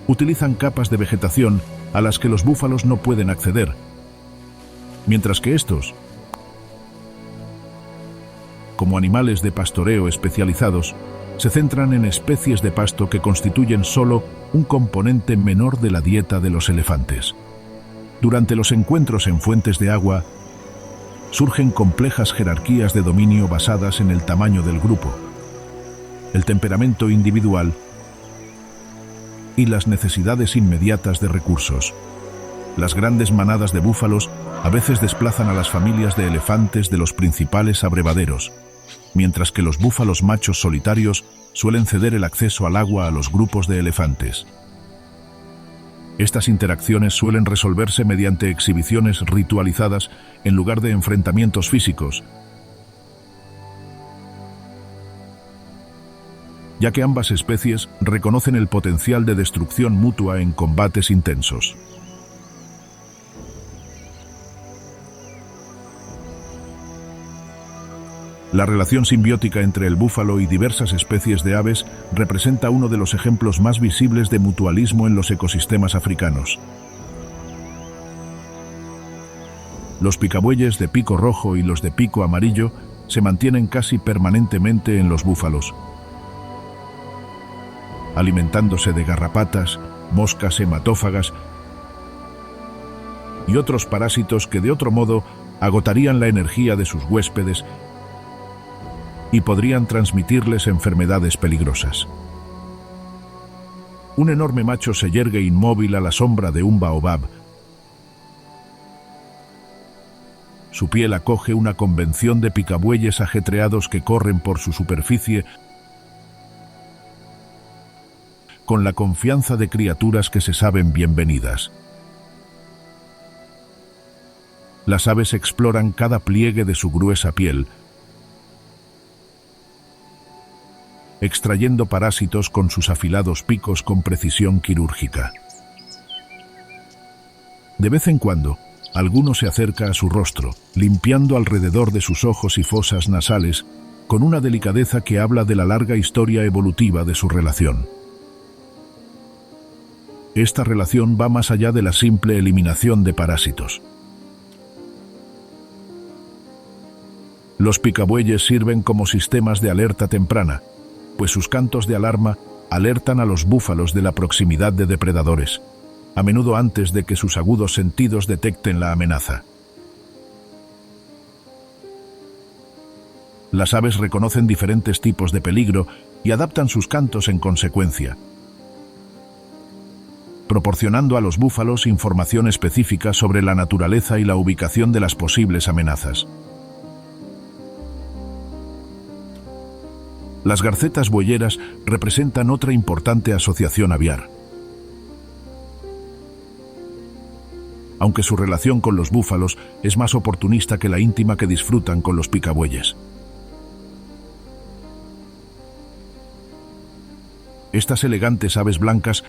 utilizan capas de vegetación a las que los búfalos no pueden acceder, mientras que estos, como animales de pastoreo especializados, se centran en especies de pasto que constituyen solo un componente menor de la dieta de los elefantes. Durante los encuentros en fuentes de agua, surgen complejas jerarquías de dominio basadas en el tamaño del grupo, el temperamento individual y las necesidades inmediatas de recursos. Las grandes manadas de búfalos a veces desplazan a las familias de elefantes de los principales abrevaderos, mientras que los búfalos machos solitarios suelen ceder el acceso al agua a los grupos de elefantes. Estas interacciones suelen resolverse mediante exhibiciones ritualizadas en lugar de enfrentamientos físicos, ya que ambas especies reconocen el potencial de destrucción mutua en combates intensos. La relación simbiótica entre el búfalo y diversas especies de aves representa uno de los ejemplos más visibles de mutualismo en los ecosistemas africanos. Los picabueyes de pico rojo y los de pico amarillo se mantienen casi permanentemente en los búfalos, alimentándose de garrapatas, moscas hematófagas y otros parásitos que de otro modo agotarían la energía de sus huéspedes y podrían transmitirles enfermedades peligrosas. Un enorme macho se yergue inmóvil a la sombra de un baobab. Su piel acoge una convención de picabueyes ajetreados que corren por su superficie con la confianza de criaturas que se saben bienvenidas. Las aves exploran cada pliegue de su gruesa piel, extrayendo parásitos con sus afilados picos con precisión quirúrgica. De vez en cuando, alguno se acerca a su rostro, limpiando alrededor de sus ojos y fosas nasales, con una delicadeza que habla de la larga historia evolutiva de su relación. Esta relación va más allá de la simple eliminación de parásitos. Los picabueyes sirven como sistemas de alerta temprana, pues sus cantos de alarma alertan a los búfalos de la proximidad de depredadores, a menudo antes de que sus agudos sentidos detecten la amenaza. Las aves reconocen diferentes tipos de peligro y adaptan sus cantos en consecuencia, proporcionando a los búfalos información específica sobre la naturaleza y la ubicación de las posibles amenazas. Las garcetas boyeras representan otra importante asociación aviar. Aunque su relación con los búfalos es más oportunista que la íntima que disfrutan con los picabueyes. Estas elegantes aves blancas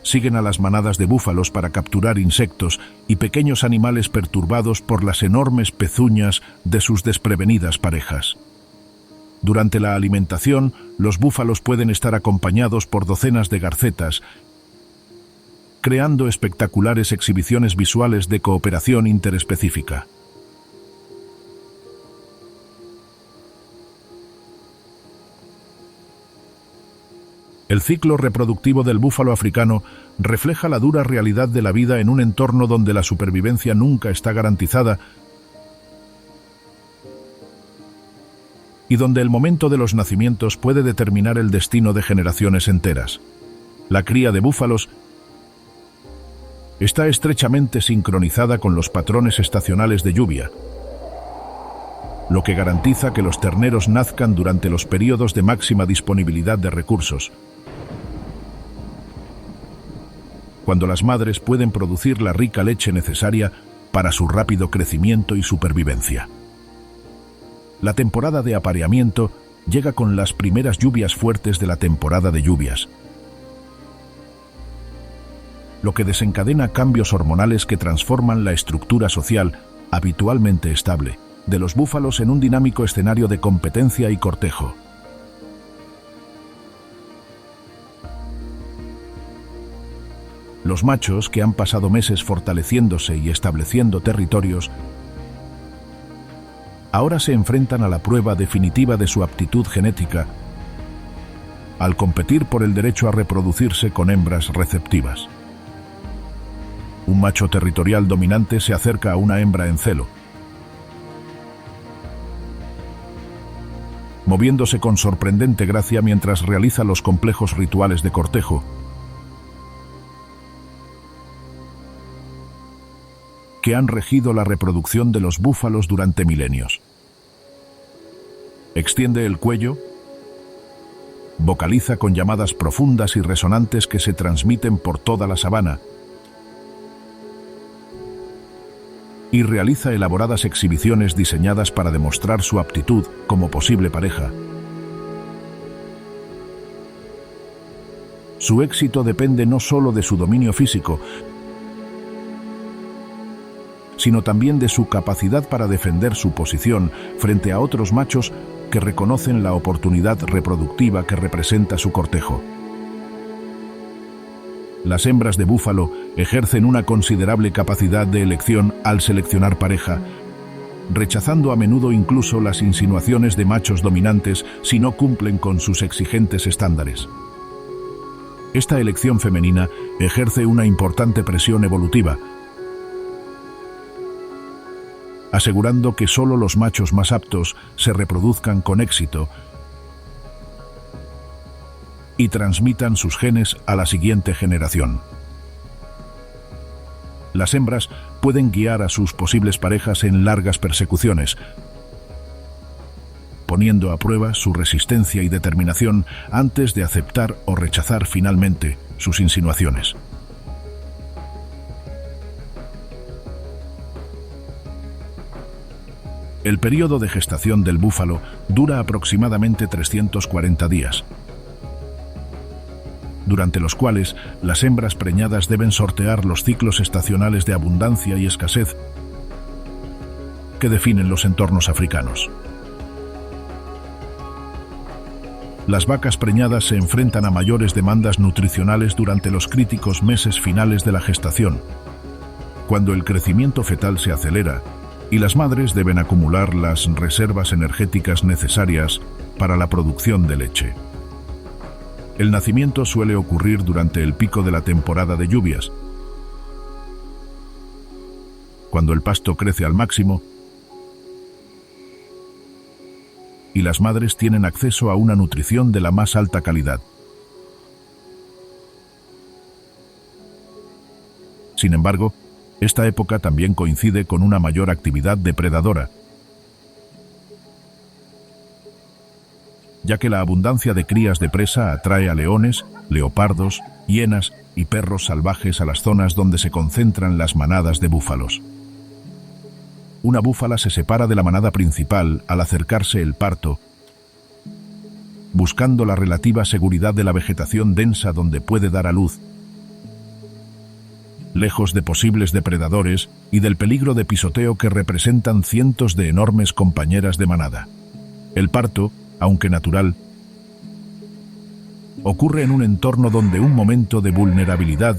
siguen a las manadas de búfalos para capturar insectos y pequeños animales perturbados por las enormes pezuñas de sus desprevenidas parejas. Durante la alimentación, los búfalos pueden estar acompañados por docenas de garcetas, creando espectaculares exhibiciones visuales de cooperación interespecífica. El ciclo reproductivo del búfalo africano refleja la dura realidad de la vida en un entorno donde la supervivencia nunca está garantizada y donde el momento de los nacimientos puede determinar el destino de generaciones enteras. La cría de búfalos está estrechamente sincronizada con los patrones estacionales de lluvia, lo que garantiza que los terneros nazcan durante los periodos de máxima disponibilidad de recursos, cuando las madres pueden producir la rica leche necesaria para su rápido crecimiento y supervivencia. La temporada de apareamiento llega con las primeras lluvias fuertes de la temporada de lluvias, lo que desencadena cambios hormonales que transforman la estructura social, habitualmente estable, de los búfalos en un dinámico escenario de competencia y cortejo. Los machos, que han pasado meses fortaleciéndose y estableciendo territorios, ahora se enfrentan a la prueba definitiva de su aptitud genética al competir por el derecho a reproducirse con hembras receptivas. Un macho territorial dominante se acerca a una hembra en celo, moviéndose con sorprendente gracia mientras realiza los complejos rituales de cortejo, que han regido la reproducción de los búfalos durante milenios. Extiende el cuello, vocaliza con llamadas profundas y resonantes que se transmiten por toda la sabana y realiza elaboradas exhibiciones diseñadas para demostrar su aptitud como posible pareja. Su éxito depende no solo de su dominio físico, sino también de su capacidad para defender su posición frente a otros machos que reconocen la oportunidad reproductiva que representa su cortejo. Las hembras de búfalo ejercen una considerable capacidad de elección al seleccionar pareja, rechazando a menudo incluso las insinuaciones de machos dominantes si no cumplen con sus exigentes estándares. Esta elección femenina ejerce una importante presión evolutiva, asegurando que solo los machos más aptos se reproduzcan con éxito y transmitan sus genes a la siguiente generación. Las hembras pueden guiar a sus posibles parejas en largas persecuciones, poniendo a prueba su resistencia y determinación antes de aceptar o rechazar finalmente sus insinuaciones. El período de gestación del búfalo dura aproximadamente 340 días, durante los cuales las hembras preñadas deben sortear los ciclos estacionales de abundancia y escasez que definen los entornos africanos. Las vacas preñadas se enfrentan a mayores demandas nutricionales durante los críticos meses finales de la gestación, cuando el crecimiento fetal se acelera y las madres deben acumular las reservas energéticas necesarias para la producción de leche. El nacimiento suele ocurrir durante el pico de la temporada de lluvias, cuando el pasto crece al máximo y las madres tienen acceso a una nutrición de la más alta calidad. Sin embargo, esta época también coincide con una mayor actividad depredadora, ya que la abundancia de crías de presa atrae a leones, leopardos, hienas y perros salvajes a las zonas donde se concentran las manadas de búfalos. Una búfala se separa de la manada principal al acercarse el parto, buscando la relativa seguridad de la vegetación densa donde puede dar a luz, lejos de posibles depredadores y del peligro de pisoteo que representan cientos de enormes compañeras de manada. El parto, aunque natural, ocurre en un entorno donde un momento de vulnerabilidad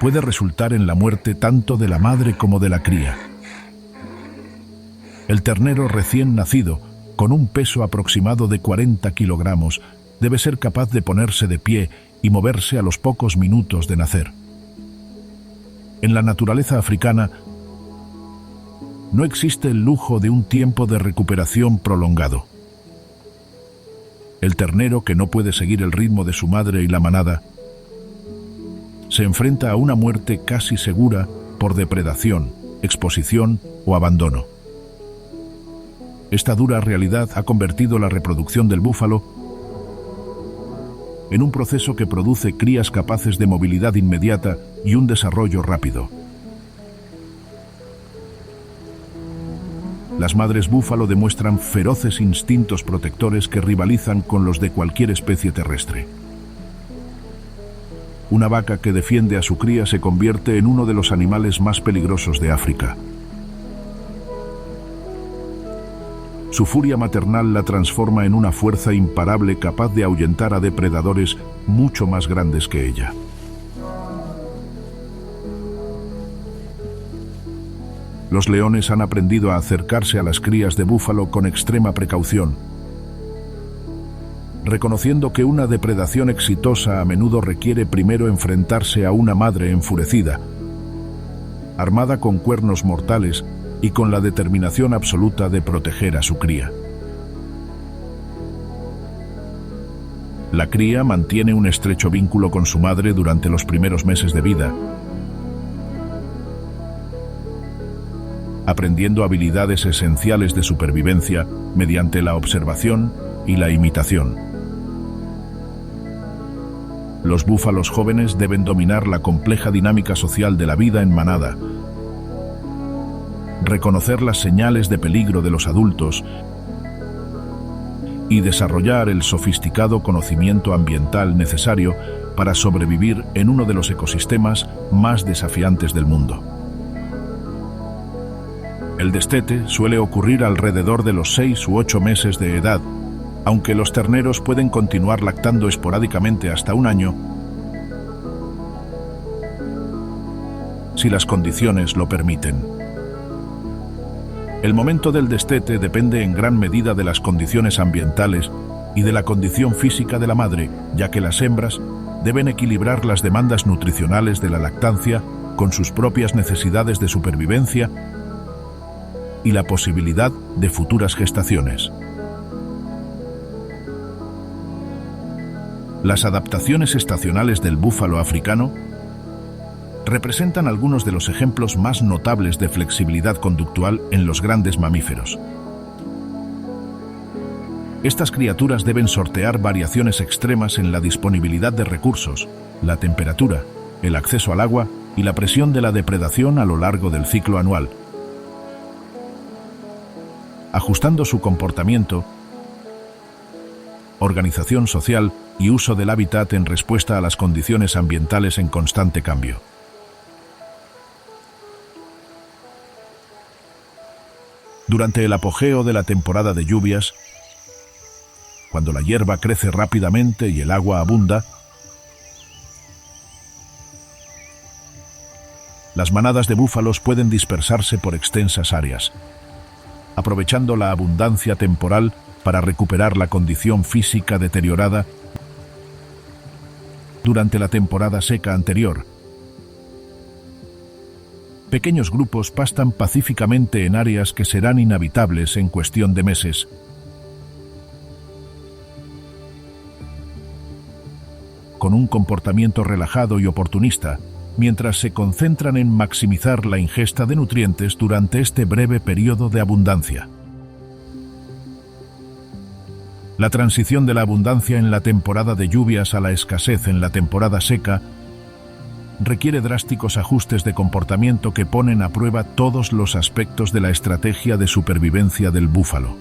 puede resultar en la muerte tanto de la madre como de la cría. El ternero recién nacido, con un peso aproximado de 40 kilogramos, debe ser capaz de ponerse de pie y moverse a los pocos minutos de nacer. En la naturaleza africana, no existe el lujo de un tiempo de recuperación prolongado. El ternero, que no puede seguir el ritmo de su madre y la manada, se enfrenta a una muerte casi segura por depredación, exposición o abandono. Esta dura realidad ha convertido la reproducción del búfalo en un proceso que produce crías capaces de movilidad inmediata y un desarrollo rápido. Las madres búfalo demuestran feroces instintos protectores que rivalizan con los de cualquier especie terrestre. Una vaca que defiende a su cría se convierte en uno de los animales más peligrosos de África. Su furia maternal la transforma en una fuerza imparable capaz de ahuyentar a depredadores mucho más grandes que ella. Los leones han aprendido a acercarse a las crías de búfalo con extrema precaución, reconociendo que una depredación exitosa a menudo requiere primero enfrentarse a una madre enfurecida, armada con cuernos mortales y con la determinación absoluta de proteger a su cría. La cría mantiene un estrecho vínculo con su madre durante los primeros meses de vida, aprendiendo habilidades esenciales de supervivencia mediante la observación y la imitación. Los búfalos jóvenes deben dominar la compleja dinámica social de la vida en manada, reconocer las señales de peligro de los adultos y desarrollar el sofisticado conocimiento ambiental necesario para sobrevivir en uno de los ecosistemas más desafiantes del mundo. El destete suele ocurrir alrededor de los 6 u 8 meses de edad, aunque los terneros pueden continuar lactando esporádicamente hasta un año si las condiciones lo permiten. El momento del destete depende en gran medida de las condiciones ambientales y de la condición física de la madre, ya que las hembras deben equilibrar las demandas nutricionales de la lactancia con sus propias necesidades de supervivencia y la posibilidad de futuras gestaciones. Las adaptaciones estacionales del búfalo africano representan algunos de los ejemplos más notables de flexibilidad conductual en los grandes mamíferos. Estas criaturas deben sortear variaciones extremas en la disponibilidad de recursos, la temperatura, el acceso al agua y la presión de la depredación a lo largo del ciclo anual, ajustando su comportamiento, organización social y uso del hábitat en respuesta a las condiciones ambientales en constante cambio. Durante el apogeo de la temporada de lluvias, cuando la hierba crece rápidamente y el agua abunda, las manadas de búfalos pueden dispersarse por extensas áreas, aprovechando la abundancia temporal para recuperar la condición física deteriorada durante la temporada seca anterior. Pequeños grupos pastan pacíficamente en áreas que serán inhabitables en cuestión de meses. Con un comportamiento relajado y oportunista, mientras se concentran en maximizar la ingesta de nutrientes durante este breve periodo de abundancia. La transición de la abundancia en la temporada de lluvias a la escasez en la temporada seca requiere drásticos ajustes de comportamiento que ponen a prueba todos los aspectos de la estrategia de supervivencia del búfalo.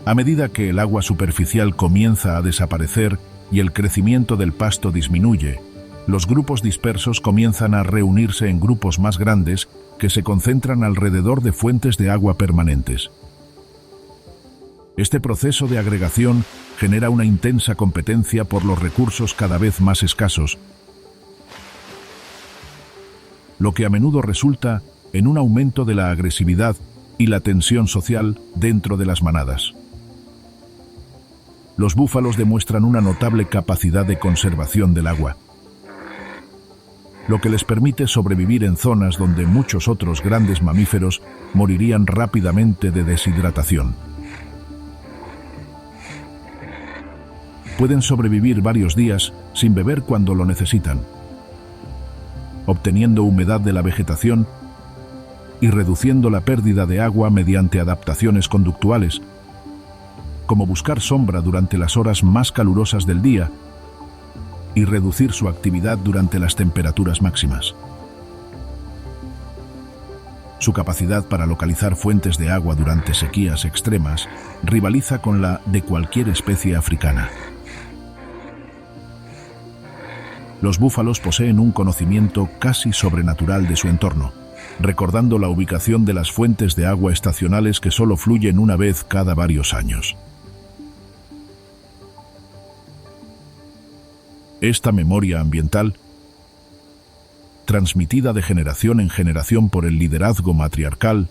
A medida que el agua superficial comienza a desaparecer y el crecimiento del pasto disminuye, los grupos dispersos comienzan a reunirse en grupos más grandes que se concentran alrededor de fuentes de agua permanentes. Este proceso de agregación genera una intensa competencia por los recursos cada vez más escasos, lo que a menudo resulta en un aumento de la agresividad y la tensión social dentro de las manadas. Los búfalos demuestran una notable capacidad de conservación del agua, lo que les permite sobrevivir en zonas donde muchos otros grandes mamíferos morirían rápidamente de deshidratación. Pueden sobrevivir varios días sin beber cuando lo necesitan, obteniendo humedad de la vegetación y reduciendo la pérdida de agua mediante adaptaciones conductuales, como buscar sombra durante las horas más calurosas del día y reducir su actividad durante las temperaturas máximas. Su capacidad para localizar fuentes de agua durante sequías extremas rivaliza con la de cualquier especie africana. Los búfalos poseen un conocimiento casi sobrenatural de su entorno, recordando la ubicación de las fuentes de agua estacionales que solo fluyen una vez cada varios años. Esta memoria ambiental, transmitida de generación en generación por el liderazgo matriarcal,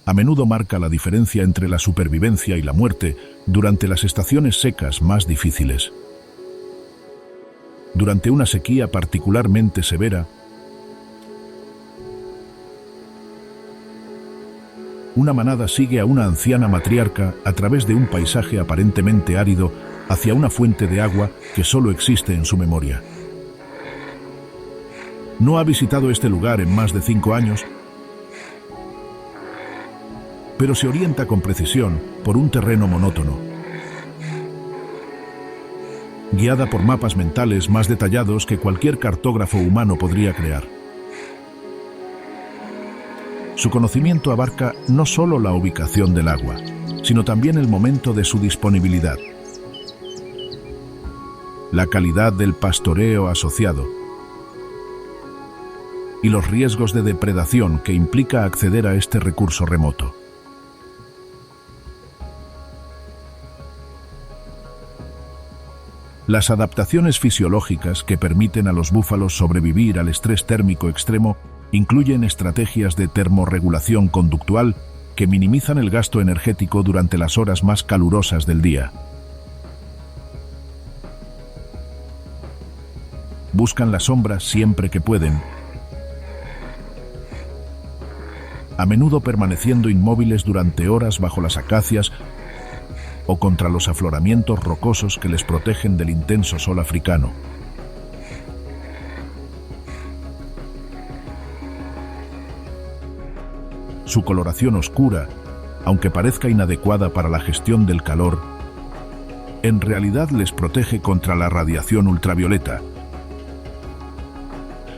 a menudo marca la diferencia entre la supervivencia y la muerte durante las estaciones secas más difíciles. Durante una sequía particularmente severa, una manada sigue a una anciana matriarca a través de un paisaje aparentemente árido hacia una fuente de agua que solo existe en su memoria. No ha visitado este lugar en más de 5 años, pero se orienta con precisión por un terreno monótono, guiada por mapas mentales más detallados que cualquier cartógrafo humano podría crear. Su conocimiento abarca no solo la ubicación del agua, sino también el momento de su disponibilidad, la calidad del pastoreo asociado y los riesgos de depredación que implica acceder a este recurso remoto. Las adaptaciones fisiológicas que permiten a los búfalos sobrevivir al estrés térmico extremo Incluyen estrategias de termorregulación conductual que minimizan el gasto energético durante las horas más calurosas del día. Buscan la sombra siempre que pueden, a menudo permaneciendo inmóviles durante horas bajo las acacias o contra los afloramientos rocosos que les protegen del intenso sol africano. Su coloración oscura, aunque parezca inadecuada para la gestión del calor, en realidad les protege contra la radiación ultravioleta,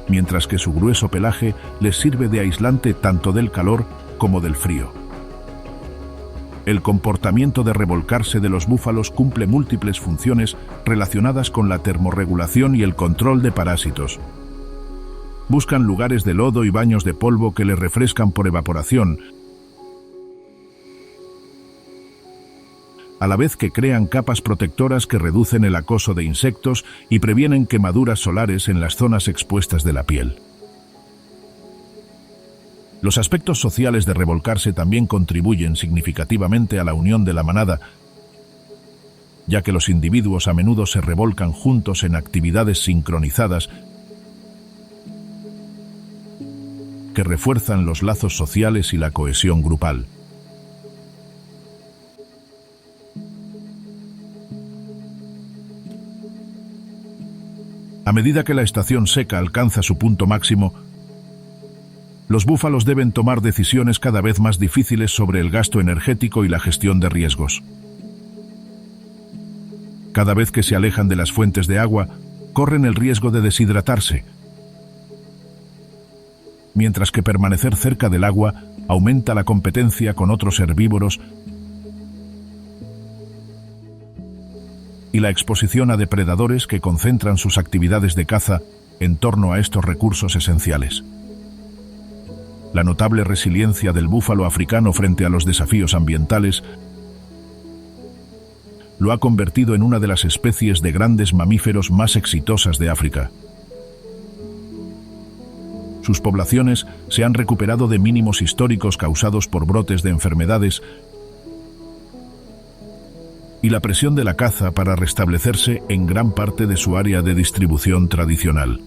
mientras que su grueso pelaje les sirve de aislante tanto del calor como del frío. El comportamiento de revolcarse de los búfalos cumple múltiples funciones relacionadas con la termorregulación y el control de parásitos. Buscan lugares de lodo y baños de polvo que les refrescan por evaporación, a la vez que crean capas protectoras que reducen el acoso de insectos y previenen quemaduras solares en las zonas expuestas de la piel. Los aspectos sociales de revolcarse también contribuyen significativamente a la unión de la manada, ya que los individuos a menudo se revolcan juntos en actividades sincronizadas que refuerzan los lazos sociales y la cohesión grupal. A medida que la estación seca alcanza su punto máximo, los búfalos deben tomar decisiones cada vez más difíciles sobre el gasto energético y la gestión de riesgos. Cada vez que se alejan de las fuentes de agua, corren el riesgo de deshidratarse, mientras que permanecer cerca del agua aumenta la competencia con otros herbívoros y la exposición a depredadores que concentran sus actividades de caza en torno a estos recursos esenciales. La notable resiliencia del búfalo africano frente a los desafíos ambientales lo ha convertido en una de las especies de grandes mamíferos más exitosas de África. Sus poblaciones se han recuperado de mínimos históricos causados por brotes de enfermedades y la presión de la caza para restablecerse en gran parte de su área de distribución tradicional.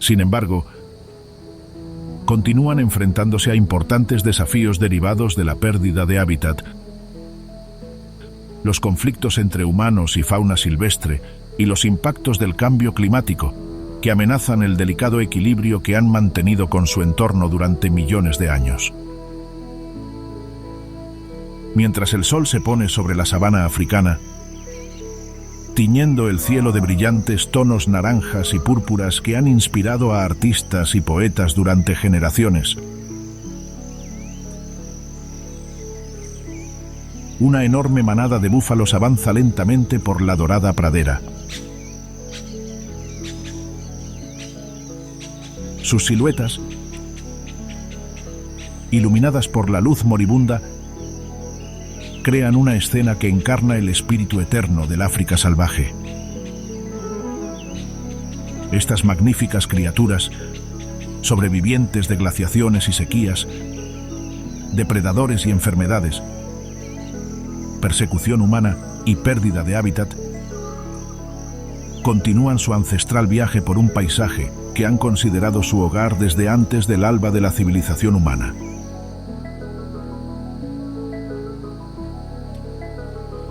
Sin embargo, continúan enfrentándose a importantes desafíos derivados de la pérdida de hábitat, los conflictos entre humanos y fauna silvestre y los impactos del cambio climático, que amenazan el delicado equilibrio que han mantenido con su entorno durante millones de años. Mientras el sol se pone sobre la sabana africana, tiñendo el cielo de brillantes tonos naranjas y púrpuras que han inspirado a artistas y poetas durante generaciones, una enorme manada de búfalos avanza lentamente por la dorada pradera. Sus siluetas, iluminadas por la luz moribunda, crean una escena que encarna el espíritu eterno del África salvaje. Estas magníficas criaturas, sobrevivientes de glaciaciones y sequías, depredadores y enfermedades, persecución humana y pérdida de hábitat, continúan su ancestral viaje por un paisaje que han considerado su hogar desde antes del alba de la civilización humana.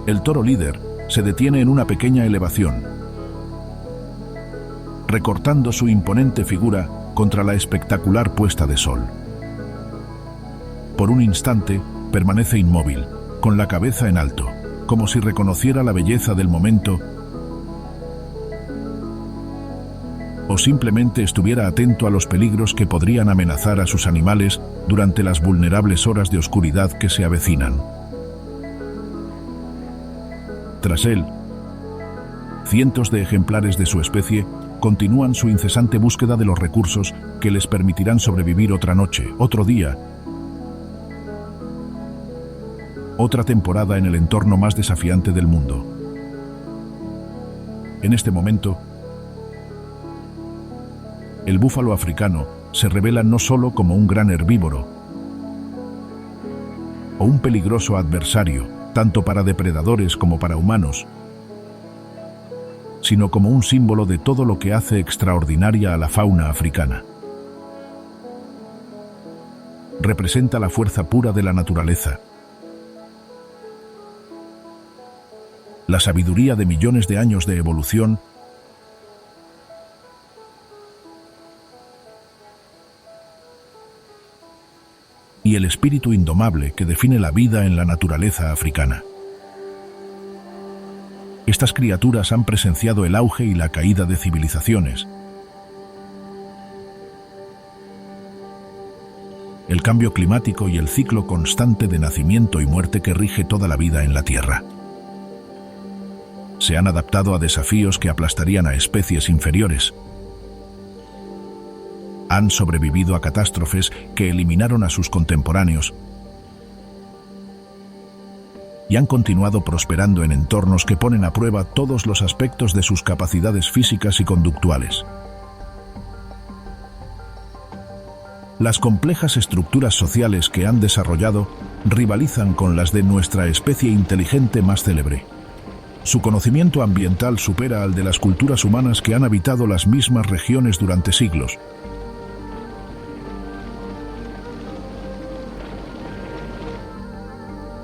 El toro líder se detiene en una pequeña elevación, recortando su imponente figura contra la espectacular puesta de sol. Por un instante, permanece inmóvil, con la cabeza en alto, como si reconociera la belleza del momento o simplemente estuviera atento a los peligros que podrían amenazar a sus animales durante las vulnerables horas de oscuridad que se avecinan. Tras él, cientos de ejemplares de su especie continúan su incesante búsqueda de los recursos que les permitirán sobrevivir otra noche, otro día, otra temporada en el entorno más desafiante del mundo. En este momento, el búfalo africano se revela no solo como un gran herbívoro o un peligroso adversario, tanto para depredadores como para humanos, sino como un símbolo de todo lo que hace extraordinaria a la fauna africana. Representa la fuerza pura de la naturaleza, la sabiduría de millones de años de evolución y el espíritu indomable que define la vida en la naturaleza africana. Estas criaturas han presenciado el auge y la caída de civilizaciones, el cambio climático y el ciclo constante de nacimiento y muerte que rige toda la vida en la Tierra. Se han adaptado a desafíos que aplastarían a especies inferiores. Han sobrevivido a catástrofes que eliminaron a sus contemporáneos y han continuado prosperando en entornos que ponen a prueba todos los aspectos de sus capacidades físicas y conductuales. Las complejas estructuras sociales que han desarrollado rivalizan con las de nuestra especie inteligente más célebre. Su conocimiento ambiental supera al de las culturas humanas que han habitado las mismas regiones durante siglos.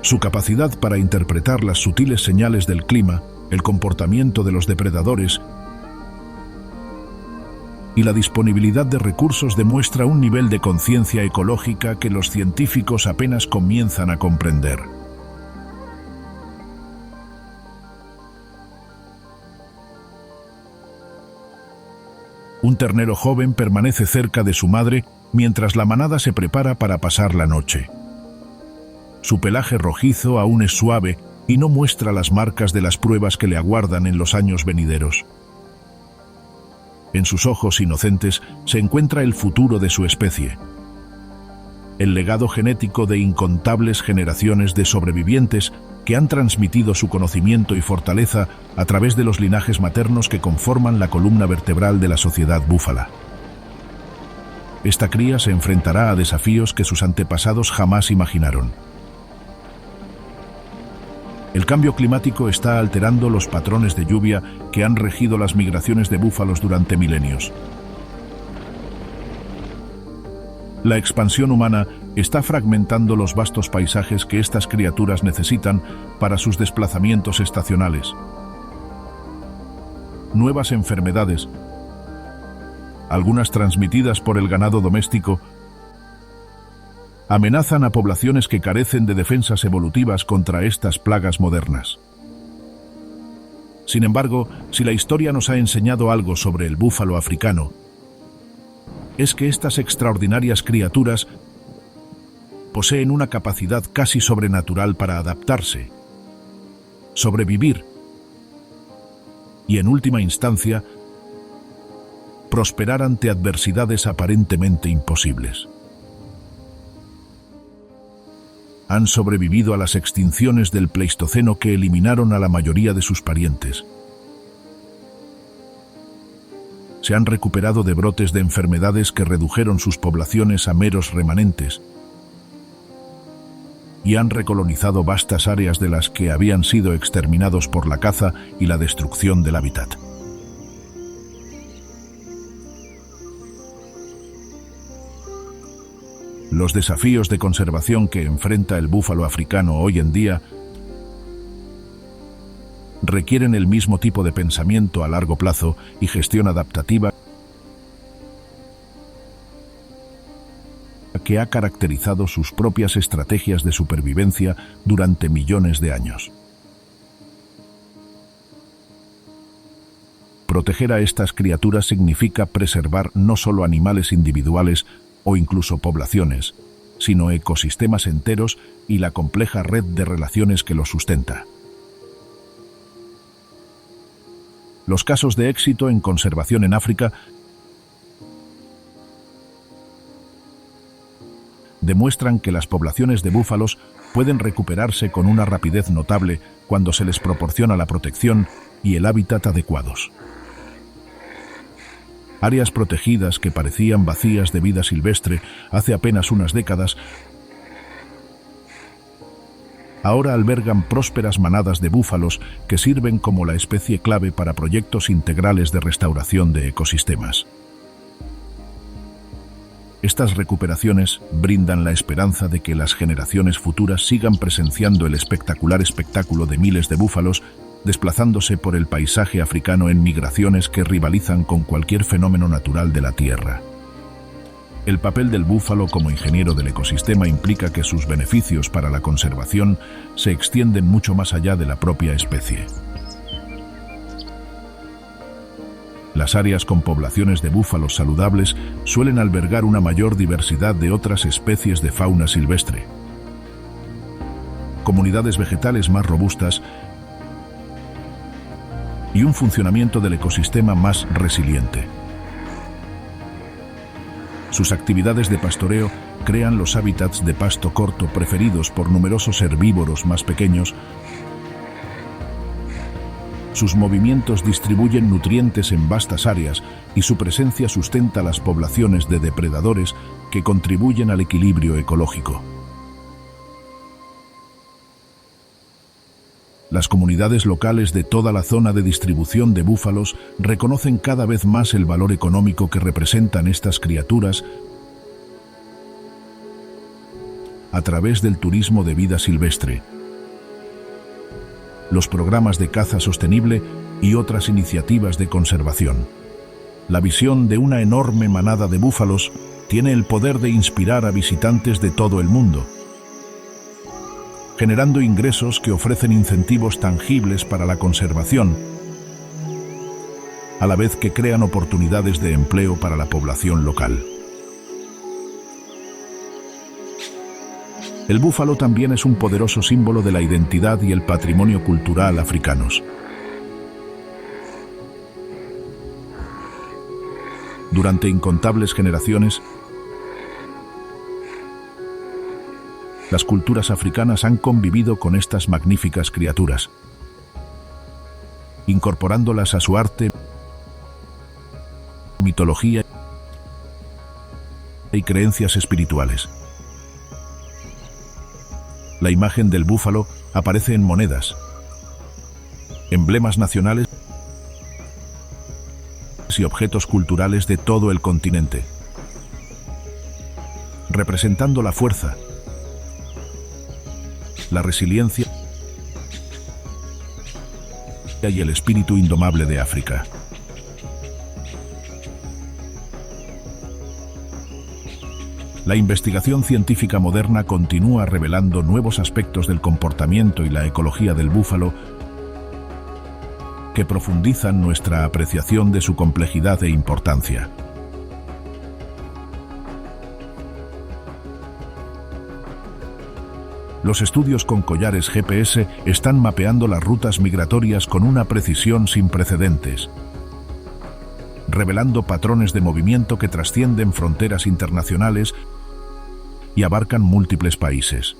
Su capacidad para interpretar las sutiles señales del clima, el comportamiento de los depredadores y la disponibilidad de recursos demuestra un nivel de conciencia ecológica que los científicos apenas comienzan a comprender. Un ternero joven permanece cerca de su madre mientras la manada se prepara para pasar la noche. Su pelaje rojizo aún es suave y no muestra las marcas de las pruebas que le aguardan en los años venideros. En sus ojos inocentes se encuentra el futuro de su especie, el legado genético de incontables generaciones de sobrevivientes que han transmitido su conocimiento y fortaleza a través de los linajes maternos que conforman la columna vertebral de la sociedad búfala. Esta cría se enfrentará a desafíos que sus antepasados jamás imaginaron. El cambio climático está alterando los patrones de lluvia que han regido las migraciones de búfalos durante milenios. La expansión humana está fragmentando los vastos paisajes que estas criaturas necesitan para sus desplazamientos estacionales. Nuevas enfermedades, algunas transmitidas por el ganado doméstico, amenazan a poblaciones que carecen de defensas evolutivas contra estas plagas modernas. Sin embargo, si la historia nos ha enseñado algo sobre el búfalo africano, es que estas extraordinarias criaturas poseen una capacidad casi sobrenatural para adaptarse, sobrevivir y, en última instancia, prosperar ante adversidades aparentemente imposibles. Han sobrevivido a las extinciones del Pleistoceno que eliminaron a la mayoría de sus parientes. Se han recuperado de brotes de enfermedades que redujeron sus poblaciones a meros remanentes y han recolonizado vastas áreas de las que habían sido exterminados por la caza y la destrucción del hábitat. Los desafíos de conservación que enfrenta el búfalo africano hoy en día requieren el mismo tipo de pensamiento a largo plazo y gestión adaptativa que ha caracterizado sus propias estrategias de supervivencia durante millones de años. Proteger a estas criaturas significa preservar no solo animales individuales o incluso poblaciones, sino ecosistemas enteros y la compleja red de relaciones que los sustenta. Los casos de éxito en conservación en África demuestran que las poblaciones de búfalos pueden recuperarse con una rapidez notable cuando se les proporciona la protección y el hábitat adecuados. Áreas protegidas que parecían vacías de vida silvestre hace apenas unas décadas, ahora albergan prósperas manadas de búfalos que sirven como la especie clave para proyectos integrales de restauración de ecosistemas. Estas recuperaciones brindan la esperanza de que las generaciones futuras sigan presenciando el espectacular espectáculo de miles de búfalos desplazándose por el paisaje africano en migraciones que rivalizan con cualquier fenómeno natural de la Tierra. El papel del búfalo como ingeniero del ecosistema implica que sus beneficios para la conservación se extienden mucho más allá de la propia especie. Las áreas con poblaciones de búfalos saludables suelen albergar una mayor diversidad de otras especies de fauna silvestre, comunidades vegetales más robustas y un funcionamiento del ecosistema más resiliente. Sus actividades de pastoreo crean los hábitats de pasto corto preferidos por numerosos herbívoros más pequeños. Sus movimientos distribuyen nutrientes en vastas áreas y su presencia sustenta las poblaciones de depredadores que contribuyen al equilibrio ecológico. Las comunidades locales de toda la zona de distribución de búfalos reconocen cada vez más el valor económico que representan estas criaturas a través del turismo de vida silvestre, los programas de caza sostenible y otras iniciativas de conservación. La visión de una enorme manada de búfalos tiene el poder de inspirar a visitantes de todo el mundo, generando ingresos que ofrecen incentivos tangibles para la conservación, a la vez que crean oportunidades de empleo para la población local. El búfalo también es un poderoso símbolo de la identidad y el patrimonio cultural africanos. Durante incontables generaciones, las culturas africanas han convivido con estas magníficas criaturas, incorporándolas a su arte, mitología y creencias espirituales. La imagen del búfalo aparece en monedas, emblemas nacionales y objetos culturales de todo el continente, representando la fuerza, la resiliencia y el espíritu indomable de África. La investigación científica moderna continúa revelando nuevos aspectos del comportamiento y la ecología del búfalo que profundizan nuestra apreciación de su complejidad e importancia. Los estudios con collares GPS están mapeando las rutas migratorias con una precisión sin precedentes, revelando patrones de movimiento que trascienden fronteras internacionales y abarcan múltiples países.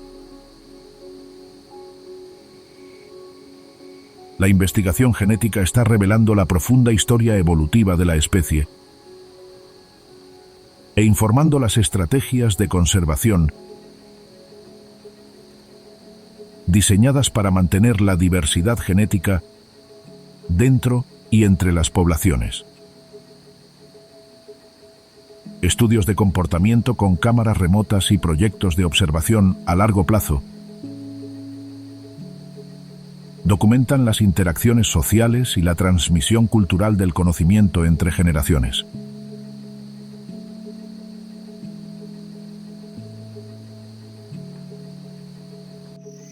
La investigación genética está revelando la profunda historia evolutiva de la especie e informando las estrategias de conservación diseñadas para mantener la diversidad genética dentro y entre las poblaciones. Estudios de comportamiento con cámaras remotas y proyectos de observación a largo plazo documentan las interacciones sociales y la transmisión cultural del conocimiento entre generaciones.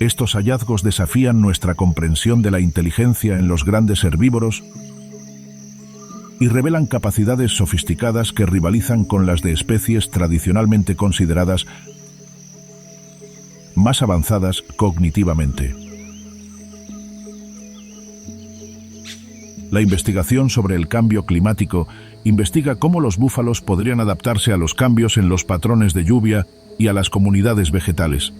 Estos hallazgos desafían nuestra comprensión de la inteligencia en los grandes herbívoros y revelan capacidades sofisticadas que rivalizan con las de especies tradicionalmente consideradas más avanzadas cognitivamente. La investigación sobre el cambio climático investiga cómo los búfalos podrían adaptarse a los cambios en los patrones de lluvia y a las comunidades vegetales.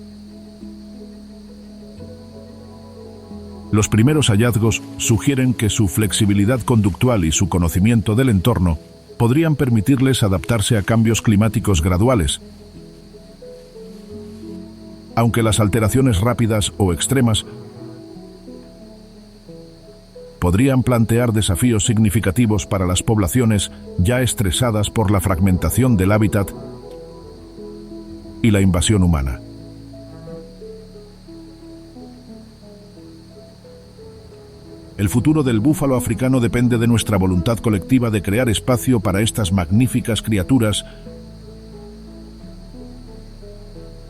Los primeros hallazgos sugieren que su flexibilidad conductual y su conocimiento del entorno podrían permitirles adaptarse a cambios climáticos graduales, aunque las alteraciones rápidas o extremas podrían plantear desafíos significativos para las poblaciones ya estresadas por la fragmentación del hábitat y la invasión humana. El futuro del búfalo africano depende de nuestra voluntad colectiva de crear espacio para estas magníficas criaturas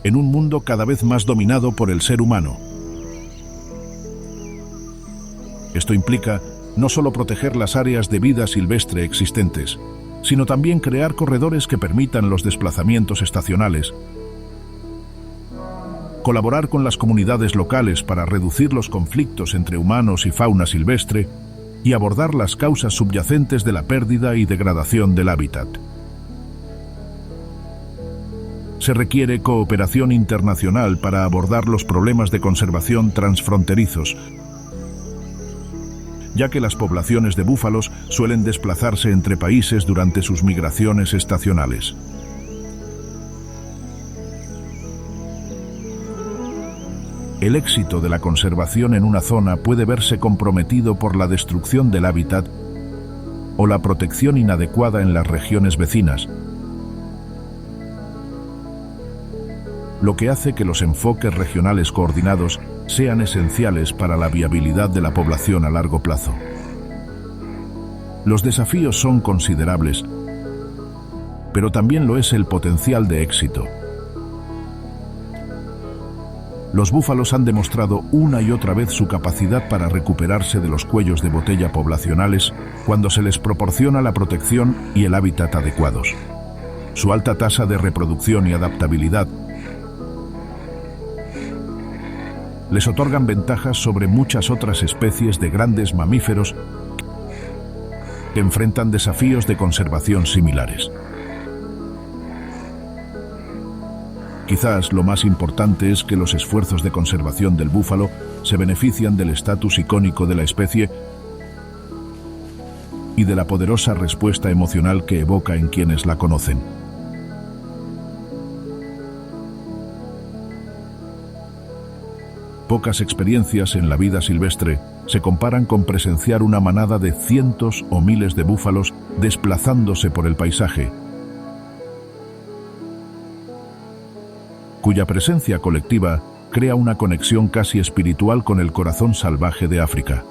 en un mundo cada vez más dominado por el ser humano. Esto implica no solo proteger las áreas de vida silvestre existentes, sino también crear corredores que permitan los desplazamientos estacionales, colaborar con las comunidades locales para reducir los conflictos entre humanos y fauna silvestre y abordar las causas subyacentes de la pérdida y degradación del hábitat. Se requiere cooperación internacional para abordar los problemas de conservación transfronterizos, ya que las poblaciones de búfalos suelen desplazarse entre países durante sus migraciones estacionales. El éxito de la conservación en una zona puede verse comprometido por la destrucción del hábitat o la protección inadecuada en las regiones vecinas, lo que hace que los enfoques regionales coordinados sean esenciales para la viabilidad de la población a largo plazo. Los desafíos son considerables, pero también lo es el potencial de éxito. Los búfalos han demostrado una y otra vez su capacidad para recuperarse de los cuellos de botella poblacionales cuando se les proporciona la protección y el hábitat adecuados. Su alta tasa de reproducción y adaptabilidad les otorgan ventajas sobre muchas otras especies de grandes mamíferos que enfrentan desafíos de conservación similares. Quizás lo más importante es que los esfuerzos de conservación del búfalo se benefician del estatus icónico de la especie y de la poderosa respuesta emocional que evoca en quienes la conocen. Pocas experiencias en la vida silvestre se comparan con presenciar una manada de cientos o miles de búfalos desplazándose por el paisaje, cuya presencia colectiva crea una conexión casi espiritual con el corazón salvaje de África.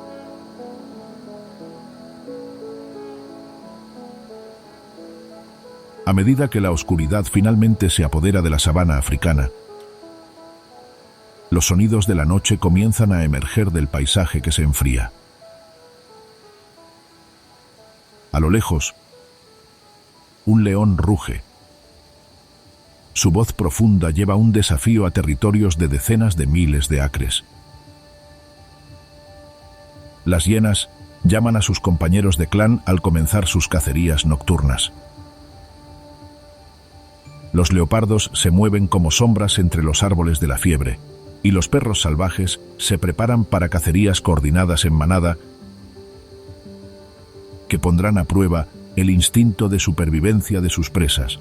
A medida que la oscuridad finalmente se apodera de la sabana africana, los sonidos de la noche comienzan a emerger del paisaje que se enfría. A lo lejos, un león ruge. Su voz profunda lleva un desafío a territorios de decenas de miles de acres. Las hienas llaman a sus compañeros de clan al comenzar sus cacerías nocturnas. Los leopardos se mueven como sombras entre los árboles de la fiebre, y los perros salvajes se preparan para cacerías coordinadas en manada que pondrán a prueba el instinto de supervivencia de sus presas.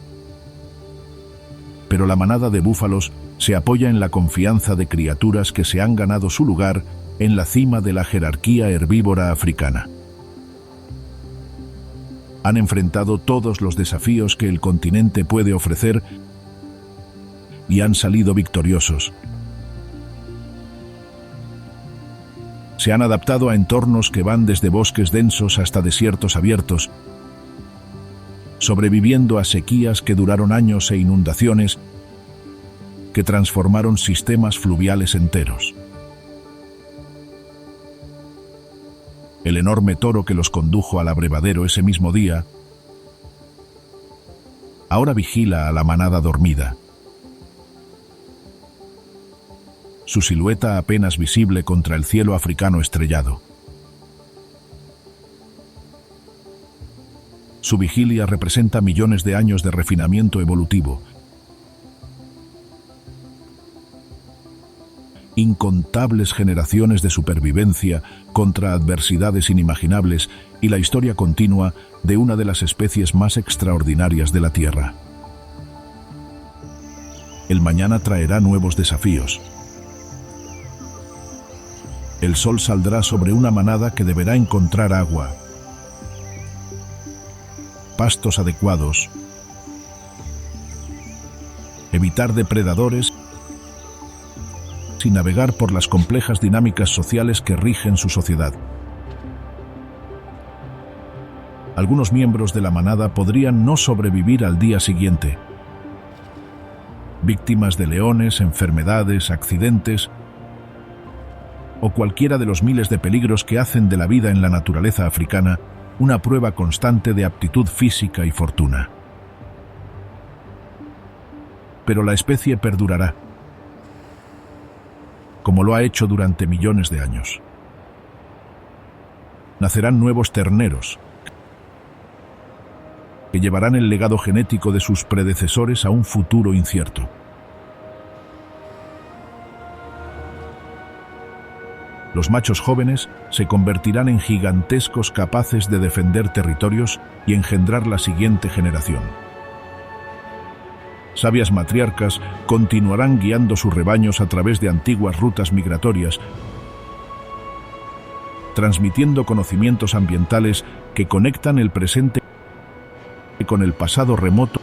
Pero la manada de búfalos se apoya en la confianza de criaturas que se han ganado su lugar en la cima de la jerarquía herbívora africana. Han enfrentado todos los desafíos que el continente puede ofrecer y han salido victoriosos. Se han adaptado a entornos que van desde bosques densos hasta desiertos abiertos, sobreviviendo a sequías que duraron años e inundaciones que transformaron sistemas fluviales enteros. El enorme toro que los condujo al abrevadero ese mismo día ahora vigila a la manada dormida. Su silueta apenas visible contra el cielo africano estrellado. Su vigilia representa millones de años de refinamiento evolutivo, incontables generaciones de supervivencia contra adversidades inimaginables y la historia continua de una de las especies más extraordinarias de la Tierra. El mañana traerá nuevos desafíos. El sol saldrá sobre una manada que deberá encontrar agua, pastos adecuados, evitar depredadores y navegar por las complejas dinámicas sociales que rigen su sociedad. Algunos miembros de la manada podrían no sobrevivir al día siguiente, víctimas de leones, enfermedades, accidentes o cualquiera de los miles de peligros que hacen de la vida en la naturaleza africana una prueba constante de aptitud física y fortuna. Pero la especie perdurará, como lo ha hecho durante millones de años. Nacerán nuevos terneros, que llevarán el legado genético de sus predecesores a un futuro incierto. Los machos jóvenes se convertirán en gigantescos capaces de defender territorios y engendrar la siguiente generación. Sabias matriarcas continuarán guiando sus rebaños a través de antiguas rutas migratorias, transmitiendo conocimientos ambientales que conectan el presente con el pasado remoto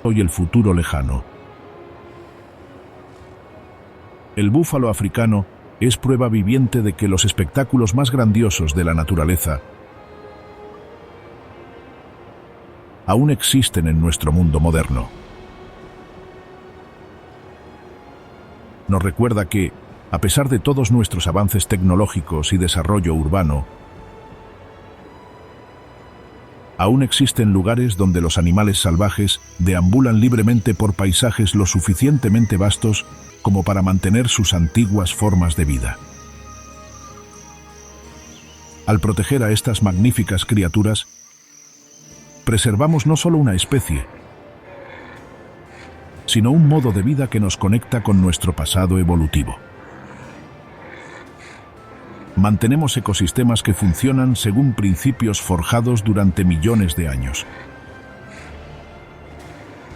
y el futuro lejano. El búfalo africano es prueba viviente de que los espectáculos más grandiosos de la naturaleza aún existen en nuestro mundo moderno. Nos recuerda que, a pesar de todos nuestros avances tecnológicos y desarrollo urbano, aún existen lugares donde los animales salvajes deambulan libremente por paisajes lo suficientemente vastos como para mantener sus antiguas formas de vida. Al proteger a estas magníficas criaturas, preservamos no solo una especie, sino un modo de vida que nos conecta con nuestro pasado evolutivo. Mantenemos ecosistemas que funcionan según principios forjados durante millones de años.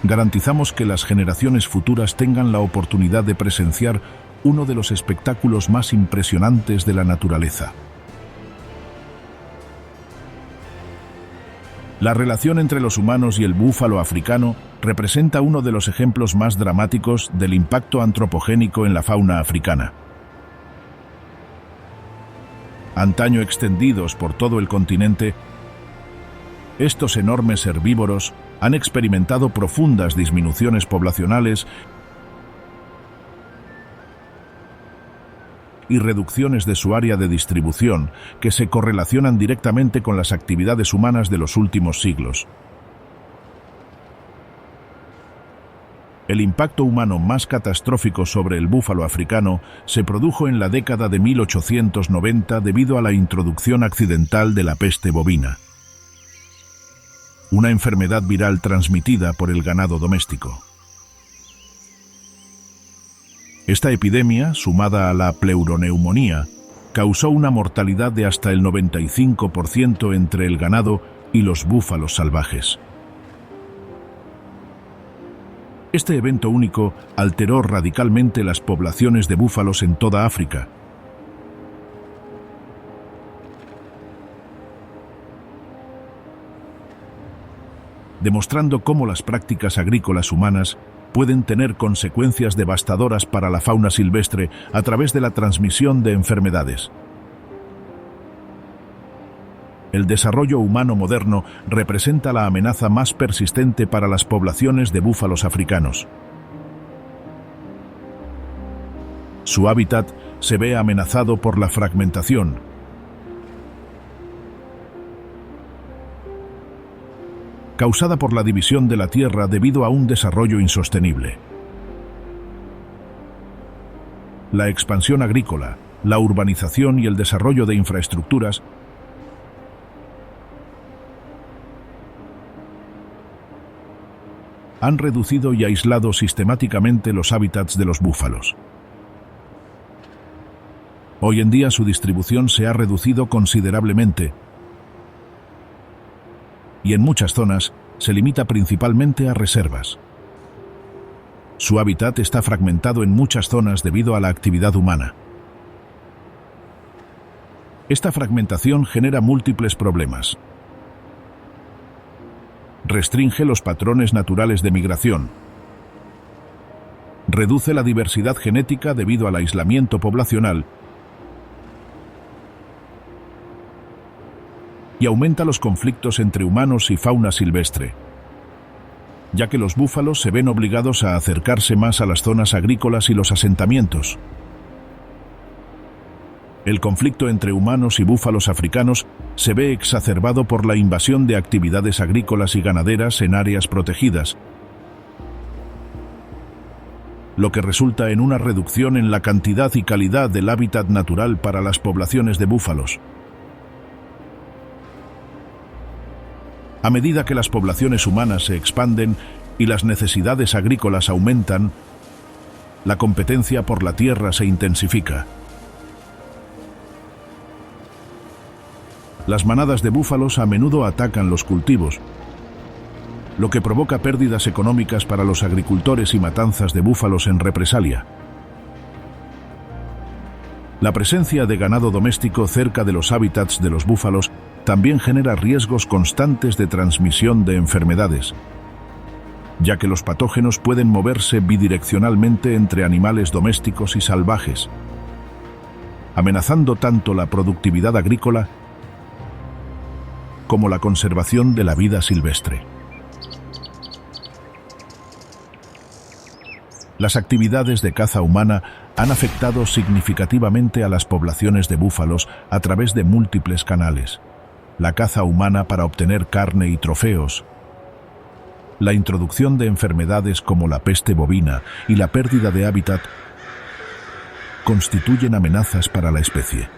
Garantizamos que las generaciones futuras tengan la oportunidad de presenciar uno de los espectáculos más impresionantes de la naturaleza. La relación entre los humanos y el búfalo africano representa uno de los ejemplos más dramáticos del impacto antropogénico en la fauna africana. Antaño extendidos por todo el continente, estos enormes herbívoros han experimentado profundas disminuciones poblacionales y reducciones de su área de distribución que se correlacionan directamente con las actividades humanas de los últimos siglos. El impacto humano más catastrófico sobre el búfalo africano se produjo en la década de 1890 debido a la introducción accidental de la peste bovina, una enfermedad viral transmitida por el ganado doméstico. Esta epidemia, sumada a la pleuroneumonía, causó una mortalidad de hasta el 95% entre el ganado y los búfalos salvajes. Este evento único alteró radicalmente las poblaciones de búfalos en toda África. Demostrando cómo las prácticas agrícolas humanas pueden tener consecuencias devastadoras para la fauna silvestre a través de la transmisión de enfermedades. El desarrollo humano moderno representa la amenaza más persistente para las poblaciones de búfalos africanos. Su hábitat se ve amenazado por la fragmentación, causada por la división de la tierra debido a un desarrollo insostenible. La expansión agrícola, la urbanización y el desarrollo de infraestructuras han reducido y aislado sistemáticamente los hábitats de los búfalos. Hoy en día su distribución se ha reducido considerablemente y en muchas zonas se limita principalmente a reservas. Su hábitat está fragmentado en muchas zonas debido a la actividad humana. Esta fragmentación genera múltiples problemas. Restringe los patrones naturales de migración. Reduce la diversidad genética debido al aislamiento poblacional. Y aumenta los conflictos entre humanos y fauna silvestre, ya que los búfalos se ven obligados a acercarse más a las zonas agrícolas y los asentamientos. El conflicto entre humanos y búfalos africanos se ve exacerbado por la invasión de actividades agrícolas y ganaderas en áreas protegidas, lo que resulta en una reducción en la cantidad y calidad del hábitat natural para las poblaciones de búfalos. A medida que las poblaciones humanas se expanden y las necesidades agrícolas aumentan, la competencia por la tierra se intensifica. Las manadas de búfalos a menudo atacan los cultivos, lo que provoca pérdidas económicas para los agricultores y matanzas de búfalos en represalia. La presencia de ganado doméstico cerca de los hábitats de los búfalos también genera riesgos constantes de transmisión de enfermedades, ya que los patógenos pueden moverse bidireccionalmente entre animales domésticos y salvajes, amenazando tanto la productividad agrícola como la conservación de la vida silvestre. Las actividades de caza humana han afectado significativamente a las poblaciones de búfalos a través de múltiples canales. La caza humana para obtener carne y trofeos, la introducción de enfermedades como la peste bovina y la pérdida de hábitat constituyen amenazas para la especie.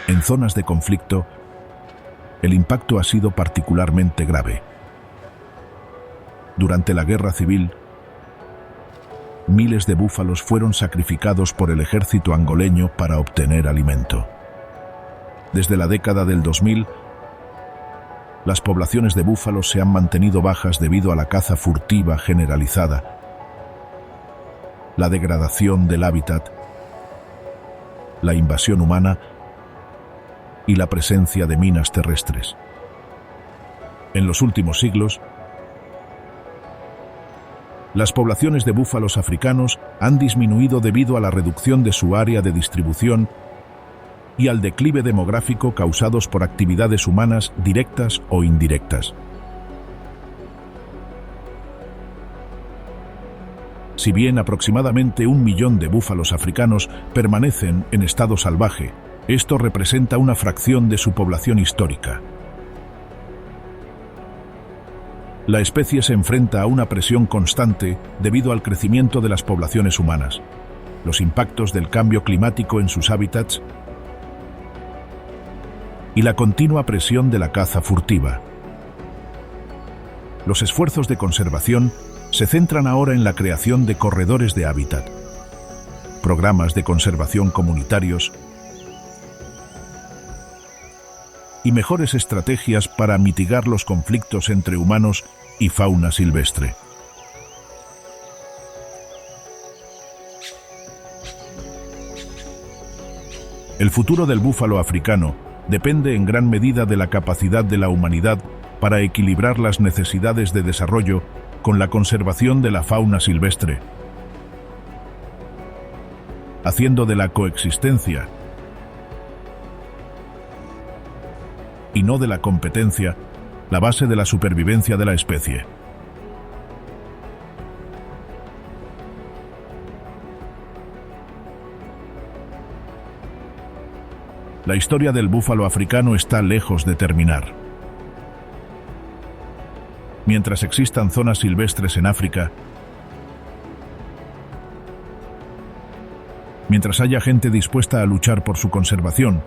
En zonas de conflicto, el impacto ha sido particularmente grave. Durante la Guerra Civil, miles de búfalos fueron sacrificados por el ejército angoleño para obtener alimento. Desde la década del 2000, las poblaciones de búfalos se han mantenido bajas debido a la caza furtiva generalizada, la degradación del hábitat, la invasión humana y la presencia de minas terrestres. En los últimos siglos, las poblaciones de búfalos africanos han disminuido debido a la reducción de su área de distribución y al declive demográfico causados por actividades humanas directas o indirectas. Si bien aproximadamente 1 millón de búfalos africanos permanecen en estado salvaje, esto representa una fracción de su población histórica. La especie se enfrenta a una presión constante debido al crecimiento de las poblaciones humanas, los impactos del cambio climático en sus hábitats y la continua presión de la caza furtiva. Los esfuerzos de conservación se centran ahora en la creación de corredores de hábitat, programas de conservación comunitarios y mejores estrategias para mitigar los conflictos entre humanos y fauna silvestre. El futuro del búfalo africano depende en gran medida de la capacidad de la humanidad para equilibrar las necesidades de desarrollo con la conservación de la fauna silvestre, haciendo de la coexistencia y no de la competencia la base de la supervivencia de la especie. La historia del búfalo africano está lejos de terminar. Mientras existan zonas silvestres en África, mientras haya gente dispuesta a luchar por su conservación,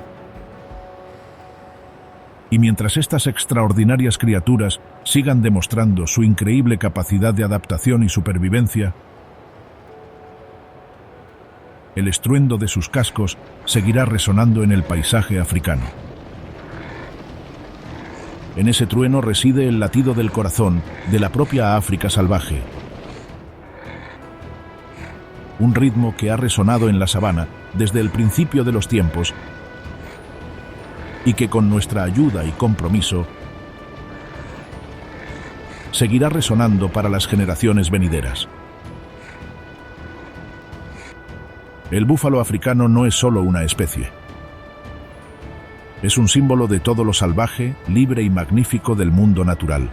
y mientras estas extraordinarias criaturas sigan demostrando su increíble capacidad de adaptación y supervivencia, el estruendo de sus cascos seguirá resonando en el paisaje africano. En ese trueno reside el latido del corazón de la propia África salvaje. Un ritmo que ha resonado en la sabana desde el principio de los tiempos y que con nuestra ayuda y compromiso seguirá resonando para las generaciones venideras. El búfalo africano no es solo una especie. Es un símbolo de todo lo salvaje, libre y magnífico del mundo natural.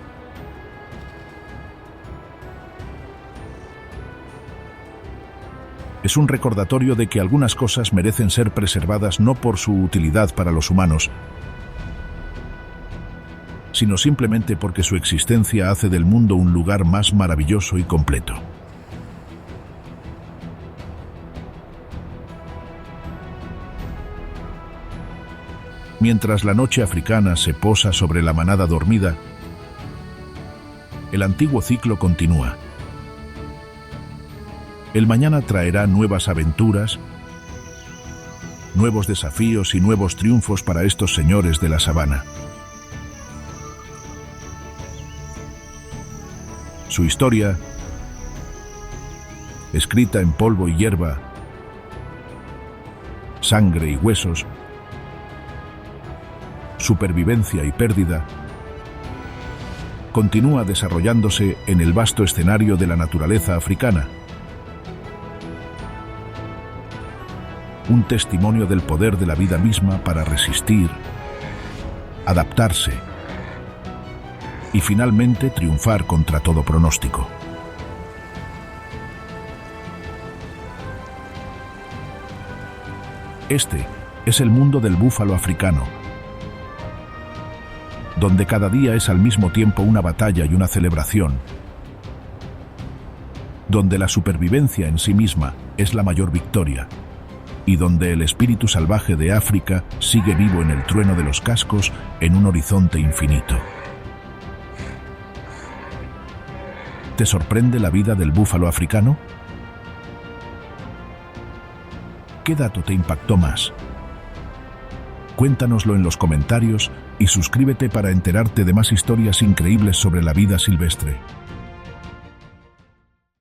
Es un recordatorio de que algunas cosas merecen ser preservadas no por su utilidad para los humanos, sino simplemente porque su existencia hace del mundo un lugar más maravilloso y completo. Mientras la noche africana se posa sobre la manada dormida, el antiguo ciclo continúa. El mañana traerá nuevas aventuras, nuevos desafíos y nuevos triunfos para estos señores de la sabana. Su historia, escrita en polvo y hierba, sangre y huesos, supervivencia y pérdida, continúa desarrollándose en el vasto escenario de la naturaleza africana. Un testimonio del poder de la vida misma para resistir, adaptarse y finalmente triunfar contra todo pronóstico. Este es el mundo del búfalo africano, donde cada día es al mismo tiempo una batalla y una celebración, donde la supervivencia en sí misma es la mayor victoria, y donde el espíritu salvaje de África sigue vivo en el trueno de los cascos en un horizonte infinito. ¿Te sorprende la vida del búfalo africano? ¿Qué dato te impactó más? Cuéntanoslo en los comentarios y suscríbete para enterarte de más historias increíbles sobre la vida silvestre.